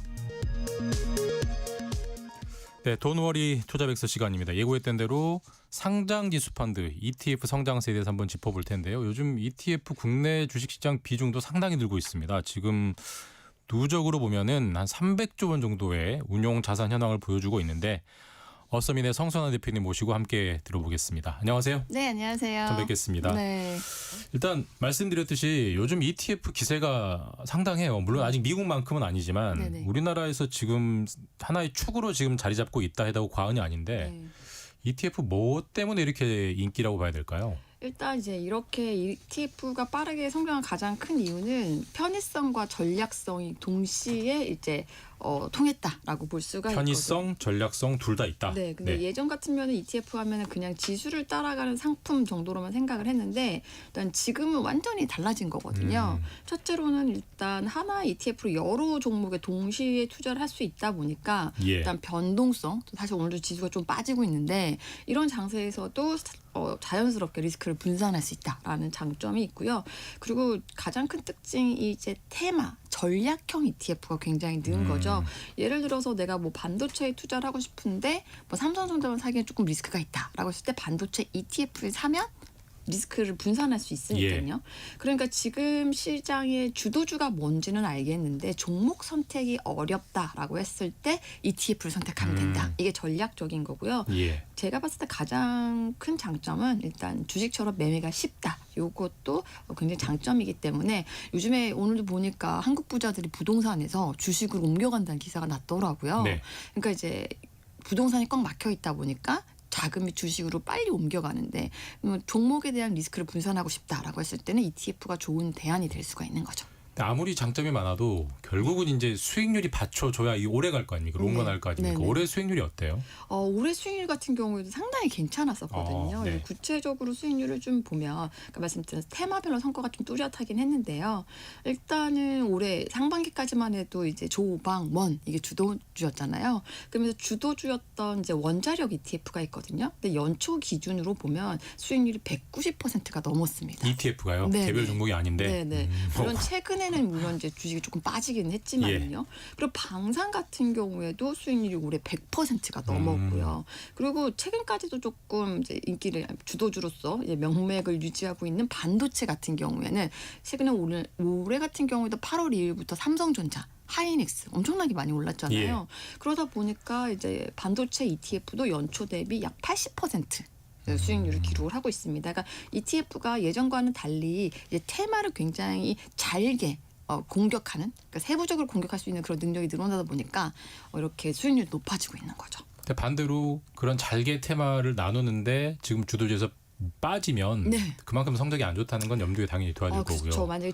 네, 돈워리 투자백서 시간입니다. 예고했던 대로 상장지수 펀드 ETF 성장세에 대해서 한번 짚어볼 텐데요. 요즘 ETF 국내 주식시장 비중도 상당히 늘고 있습니다. 지금 누적으로 보면은 한 300조 원 정도의 운용 자산 현황을 보여주고 있는데 어서민의 성선아 대표님 모시고 함께 들어보겠습니다. 안녕하세요. 네, 안녕하세요. 처음 뵙겠습니다. 네. 일단 말씀드렸듯이 요즘 ETF 기세가 상당해요. 물론 아직 미국만큼은 아니지만 네네. 우리나라에서 지금 하나의 축으로 지금 자리 잡고 있다 해도 과언이 아닌데 네. ETF 뭐 때문에 이렇게 인기라고 봐야 될까요? 일단 이제 이렇게 ETF가 빠르게 성장한 가장 큰 이유는 편의성과 전략성이 동시에 이제 통했다라고 볼 수가 있거든요. 편의성, 전략성 둘 다 있다. 네, 근데 예전 같으면은 ETF 하면은 그냥 지수를 따라가는 상품 정도로만 생각을 했는데 일단 지금은 완전히 달라진 거거든요. 첫째로는 일단 하나의 ETF로 여러 종목에 동시에 투자를 할 수 있다 보니까 예. 일단 변동성, 사실 오늘도 지수가 좀 빠지고 있는데 이런 장세에서도 자연스럽게 리스크를 분산할 수 있다라는 장점이 있고요. 그리고 가장 큰 특징이 이제 테마, 전략형 ETF가 굉장히 는 거죠. 예를 들어서 내가 뭐 반도체에 투자를 하고 싶은데 뭐 삼성전자만 사기엔 조금 리스크가 있다라고 했을 때 반도체 ETF를 사면 리스크를 분산할 수 있으니까요. 그러니까 지금 시장의 주도주가 뭔지는 알겠는데 종목 선택이 어렵다라고 했을 때 ETF를 선택하면 된다. 이게 전략적인 거고요. 예. 제가 봤을 때 가장 큰 장점은 일단 주식처럼 매매가 쉽다. 요것도 굉장히 장점이기 때문에 요즘에 오늘도 보니까 한국 부자들이 부동산에서 주식으로 옮겨간다는 기사가 났더라고요. 네. 그러니까 이제 부동산이 꽉 막혀 있다 보니까 자금이 주식으로 빨리 옮겨가는데 종목에 대한 리스크를 분산하고 싶다라고 했을 때는 ETF가 좋은 대안이 될 수가 있는 거죠. 아무리 장점이 많아도 결국은 이제 수익률이 받쳐줘야 이 오래 갈 거 아닙니까? 롱런 할 거 아닙니까? 네네. 올해 수익률이 어때요? 올해 수익률 같은 경우에도 상당히 괜찮았었거든요. 네. 구체적으로 수익률을 좀 보면 아까 말씀드린 테마별로 성과가 좀 뚜렷하긴 했는데요. 일단은 올해 상반기까지만 해도 이제 조방원 이게 주도주였잖아요. 그러면서 주도주였던 이제 원자력 ETF가 있거든요. 근데 연초 기준으로 보면 수익률이 190%가 넘었습니다. ETF가요? 네네. 개별 종목이 아닌데. 네네. 물론 최근에는 물론 이제 주식이 조금 빠지긴 했지만요. 그리고 방산 같은 경우에도 수익률이 올해 100%가 넘었고요. 그리고 최근까지도 조금 이제 인기를 주도주로서 이제 명맥을 유지하고 있는 반도체 같은 경우에는 최근에 올해 같은 경우에도 8월 2일부터 삼성전자 하이닉스 엄청나게 많이 올랐잖아요. 그러다 보니까 이제 반도체 ETF도 연초 대비 약 80% 수익률을 기록을 하고 있습니다. 그러니까 ETF가 예전과는 달리 이제 테마를 굉장히 잘게 공격하는, 그러니까 세부적으로 공격할 수 있는 그런 능력이 늘어나다 보니까 이렇게 수익률이 높아지고 있는 거죠. 근데 반대로 그런 잘게 테마를 나누는데 지금 주도주에서 빠지면 그만큼 성적이 안 좋다는 건 염두에 당연히 둬야 될 거고요. 그렇죠. 만약에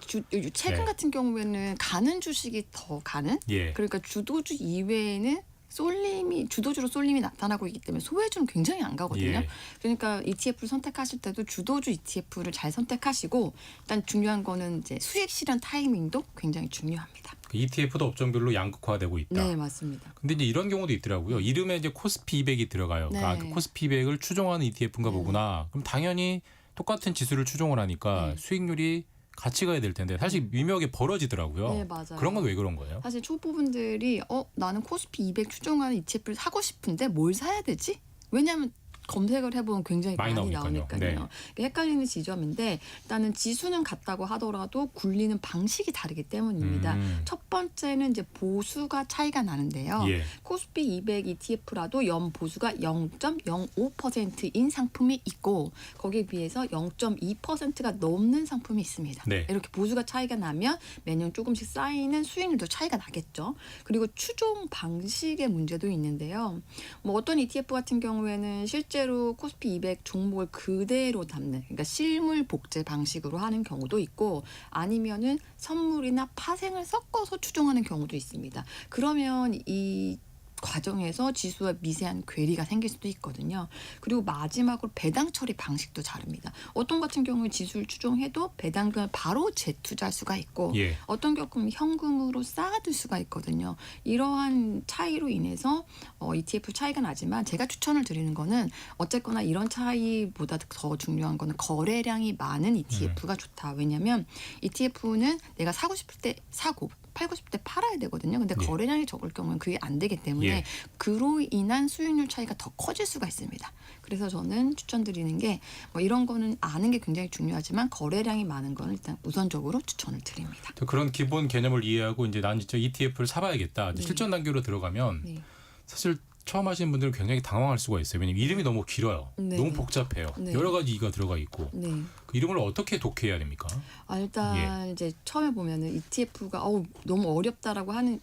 최근 네. 같은 경우에는 가는 주식이 더 가는, 그러니까 주도주 이외에는 쏠림이 주도주로 쏠림이 나타나고 있기 때문에 소외주는 굉장히 안 가거든요. 예. 그러니까 ETF를 선택하실 때도 주도주 ETF를 잘 선택하시고 일단 중요한 거는 이제 수익 실현 타이밍도 굉장히 중요합니다. ETF도 업종별로 양극화되고 있다. 네, 맞습니다. 근데 이제 이런 경우도 있더라고요. 이름에 이제 코스피 200이 들어가요. 네. 그 코스피 200을 추종하는 ETF인가 네. 보구나. 그럼 당연히 똑같은 지수를 추종을 하니까 네. 수익률이 같이 가야 될 텐데 사실 미묘하게 벌어지더라고요. 네, 맞아요. 그런 건 왜 그런 거예요? 사실 초보분들이 나는 코스피 200 추종하는 ETF를 사고 싶은데 뭘 사야 되지? 왜냐하면 검색을 해보면 굉장히 많이 많이 나오니까요. 나오니까요. 네. 헷갈리는 지점인데 일단은 지수는 같다고 하더라도 굴리는 방식이 다르기 때문입니다. 첫 번째는 이제 보수가 차이가 나는데요. 예. 코스피 200 ETF라도 연 보수가 0.05%인 상품이 있고 거기에 비해서 0.2%가 넘는 상품이 있습니다. 네. 이렇게 보수가 차이가 나면 매년 조금씩 쌓이는 수익률도 차이가 나겠죠. 그리고 추종 방식의 문제도 있는데요. 뭐 어떤 ETF 같은 경우에는 실제로 코스피 200 종목을 그대로 담는 그러니까 실물 복제 방식으로 하는 경우도 있고 아니면은 선물이나 파생을 섞어서 추종하는 경우도 있습니다. 그러면 이 과정에서 지수와 미세한 괴리가 생길 수도 있거든요. 그리고 마지막으로 배당 처리 방식도 다릅니다. 어떤 같은 경우에 지수를 추종해도 배당금을 바로 재투자할 수가 있고 예. 어떤 경우는 현금으로 쌓아둘 수가 있거든요. 이러한 차이로 인해서 ETF 차이가 나지만 제가 추천을 드리는 거는 어쨌거나 이런 차이보다 더 중요한 거는 거래량이 많은 ETF가 좋다. 왜냐하면 ETF는 내가 사고 싶을 때 사고 팔고 싶을 때 팔아야 되거든요. 근데 예. 거래량이 적을 경우는 그게 안 되기 때문에 예. 그로 인한 수익률 차이가 더 커질 수가 있습니다. 그래서 저는 추천드리는 게 뭐 이런 거는 아는 게 굉장히 중요하지만 거래량이 많은 거는 일단 우선적으로 추천을 드립니다. 또 그런 기본 개념을 이해하고 이제 난 진짜 ETF를 사봐야겠다. 이제 네. 실전 단계로 들어가면 네. 사실 처음 하시는 분들은 굉장히 당황할 수가 있어요. 왜냐면 이름이 너무 길어요. 네. 너무 복잡해요. 네. 여러 가지가 들어가 있고 네. 그 이름을 어떻게 독해야 됩니까? 일단 이제 처음에 보면은 ETF가 너무 어렵다라고 하는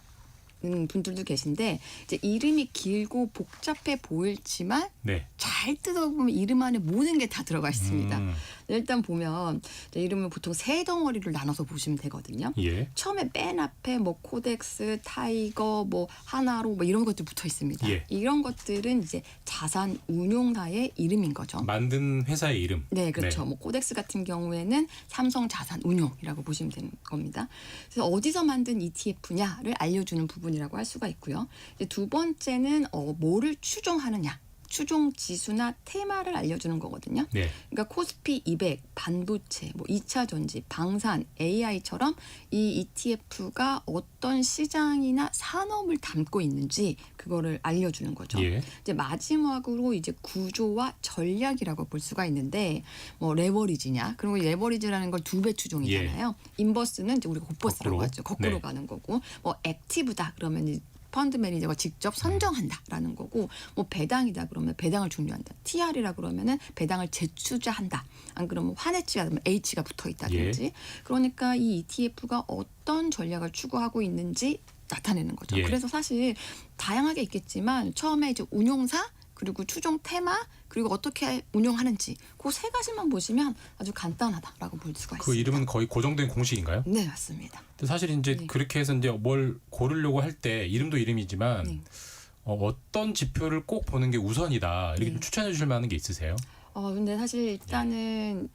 분들도 계신데 이제 이름이 길고 복잡해 보일지만 네. 잘 뜯어보면 이름 안에 모든 게 다 들어가 있습니다. 음, 일단 보면 이제 이름을 보통 세 덩어리를 나눠서 보시면 되거든요. 예. 처음에 맨 앞에 뭐 코덱스, 타이거, 뭐 하나로 뭐 이런 것들 붙어 있습니다. 예. 이런 것들은 이제 자산 운용사의 이름인 거죠. 만든 회사의 이름. 네, 그렇죠. 뭐 코덱스 같은 경우에는 삼성 자산 운용이라고 보시면 되는 겁니다. 그래서 어디서 만든 ETF냐를 알려주는 부분이라고 할 수가 있고요. 이제 두 번째는 뭐를 추종하느냐. 추종 지수나 테마를 알려주는 거거든요. 네. 그러니까 코스피 200, 반도체, 뭐 2차 전지, 방산, AI처럼 이 ETF가 어떤 시장이나 산업을 담고 있는지 그거를 알려주는 거죠. 예. 이제 마지막으로 이제 구조와 전략이라고 볼 수가 있는데 뭐 레버리지냐? 그리고 레버리지라는 걸 두 배 추종이잖아요. 인버스는 이제 우리가 곱버스라고 거꾸로. 하죠. 거꾸로 네. 가는 거고 뭐 액티브다 그러면 이제 펀드 매니저가 직접 선정한다라는 거고 뭐 배당이다 그러면 배당을 중요한다. TR이라 그러면은 배당을 재투자한다. 안 그러면 환해치가 되면 H가 붙어 있다든지. 그러니까 이 ETF가 어떤 전략을 추구하고 있는지 나타내는 거죠. 예. 그래서 사실 다양하게 있겠지만 처음에 이제 운용사 그리고 추종 테마 그리고 어떻게 운용하는지 그 세 가지만 보시면 아주 간단하다라고 볼 수가 그 있습니다. 이름은 거의 고정된 공식인가요? 네, 맞습니다. 근데 사실 이제 네. 그렇게 해서 이제 뭘 고르려고 할 때 이름도 이름이지만 네. 어떤 지표를 꼭 보는 게 우선이다. 이렇게 네. 좀 추천해 주실 만한 게 있으세요? 근데 사실 일단은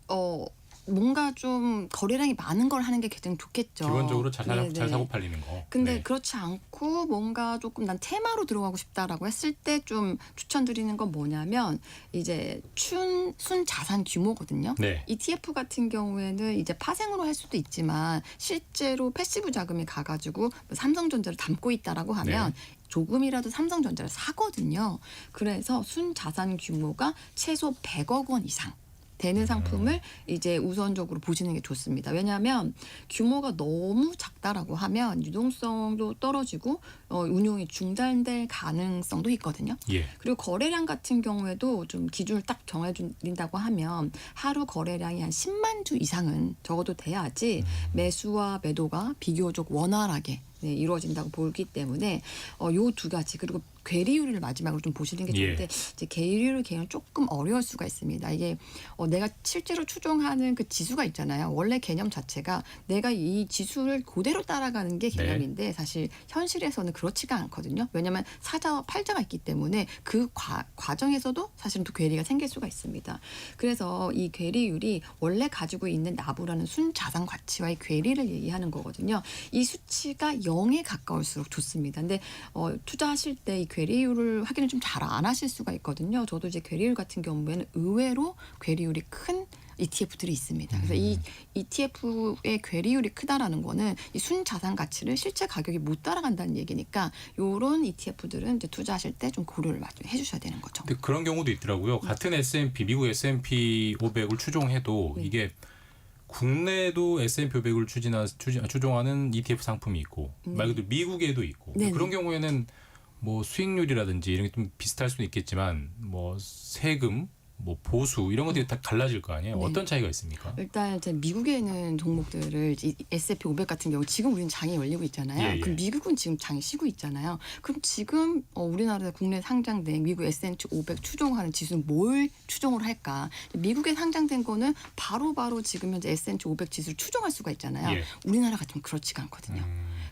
뭔가 좀 거래량이 많은 걸 하는 게 가장 좋겠죠. 기본적으로 잘 네네. 사고 팔리는 거. 근데 네. 그렇지 않고 뭔가 조금 난 테마로 들어가고 싶다라고 했을 때 좀 추천드리는 건 뭐냐면 이제 순 자산 규모거든요. 네. ETF 같은 경우에는 이제 파생으로 할 수도 있지만 실제로 패시브 자금이 가가지고 삼성전자를 담고 있다라고 하면 조금이라도 삼성전자를 사거든요. 그래서 순 자산 규모가 최소 100억 원 이상 되는 상품을 이제 우선적으로 보시는 게 좋습니다. 왜냐하면 규모가 너무 작다라고 하면 유동성도 떨어지고 운용이 중단될 가능성도 있거든요. 예. 그리고 거래량 같은 경우에도 좀 기준을 딱 정해준다고 하면 하루 거래량이 한 10만 주 이상은 적어도 돼야지 매수와 매도가 비교적 원활하게 네, 이루어진다고 보기 때문에 요 두 가지 그리고 괴리율을 마지막으로 좀 보시는 게 좋은데 이제 괴리율 개념은 조금 어려울 수가 있습니다. 이게 내가 실제로 추종하는 그 지수가 있잖아요. 원래 개념 자체가 내가 이 지수를 그대로 따라가는 게 개념인데 사실 현실에서는 그렇지가 않거든요. 왜냐하면 사자와 팔자가 있기 때문에 그 과정에서도 사실은 또 괴리가 생길 수가 있습니다. 그래서 이 괴리율이 원래 가지고 있는 나부라는 순자산 가치와의 괴리를 얘기하는 거거든요. 이 수치가 0에 가까울수록 좋습니다. 근데 투자하실 때 이 괴리율을 확인을 좀 잘 안 하실 수가 있거든요. 저도 이제 괴리율 같은 경우에는 의외로 괴리율이 큰 ETF들이 있습니다. 그래서 이 ETF의 괴리율이 크다라는 거는 이 순자산 가치를 실제 가격이 못 따라간다는 얘기니까 이런 ETF들은 이제 투자하실 때 좀 고려를 많이 해주셔야 되는 거죠. 근데 그런 경우도 있더라고요. 같은 S&P 미국 S&P 500을 추종해도 이게 국내도 S&P 500을 추종하는 ETF 상품이 있고 말 그대로 미국에도 있고 그런 경우에는 뭐 수익률이라든지 이런 게 좀 비슷할 수는 있겠지만 뭐 세금 뭐 보수 이런 것들이 다 달라질 거 아니에요. 어떤 차이가 있습니까? 일단 이제 미국에 있는 종목들을 이 S&P 500 같은 경우 지금 우리는 장이 열리고 있잖아요. 그럼 미국은 지금 장이 쉬고 있잖아요. 그럼 지금 우리나라 국내 상장된 미국 S&P 500 추종하는 지수는 뭘 추종을 할까? 미국에 상장된 거는 바로 지금 현재 S&P 500 지수를 추종할 수가 있잖아요. 우리나라가 좀 그렇지가 않거든요.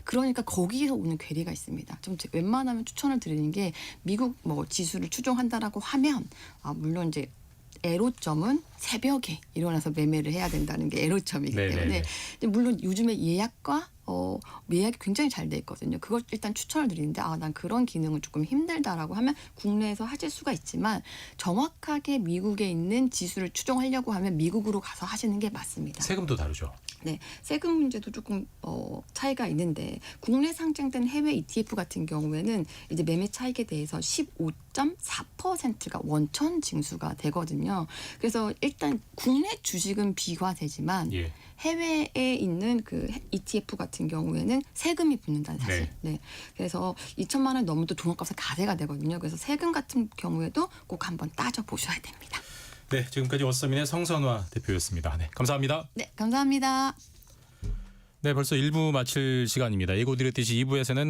그러니까 거기에서 오는 괴리가 있습니다. 좀 웬만하면 추천을 드리는 게 미국 뭐 지수를 추종한다라고 하면 물론 이제 애로점은 새벽에 일어나서 매매를 해야 된다는 게 애로점이기 때문에 물론 요즘에 예약과 예약이 굉장히 잘 돼 있거든요. 그걸 일단 추천을 드리는데 난 그런 기능은 조금 힘들다라고 하면 국내에서 하실 수가 있지만 정확하게 미국에 있는 지수를 추종하려고 하면 미국으로 가서 하시는 게 맞습니다. 세금도 다르죠. 네, 세금 문제도 조금 차이가 있는데 국내 상장된 해외 ETF 같은 경우에는 이제 매매 차익에 대해서 15.4%가 원천 징수가 되거든요. 그래서 일단 국내 주식은 비과세지만 해외에 있는 그 ETF 같은 경우에는 세금이 붙는다는 사실. 그래서 2천만 원 넘으면 또 종합과세 가세가 되거든요. 그래서 세금 같은 경우에도 꼭 한번 따져 보셔야 됩니다. 네, 지금까지 워서민의 성선화 대표였습니다. 네, 감사합니다. 네, 감사합니다. 네, 벌써 1부 마칠 시간입니다. 예고 드렸듯이 2부에서는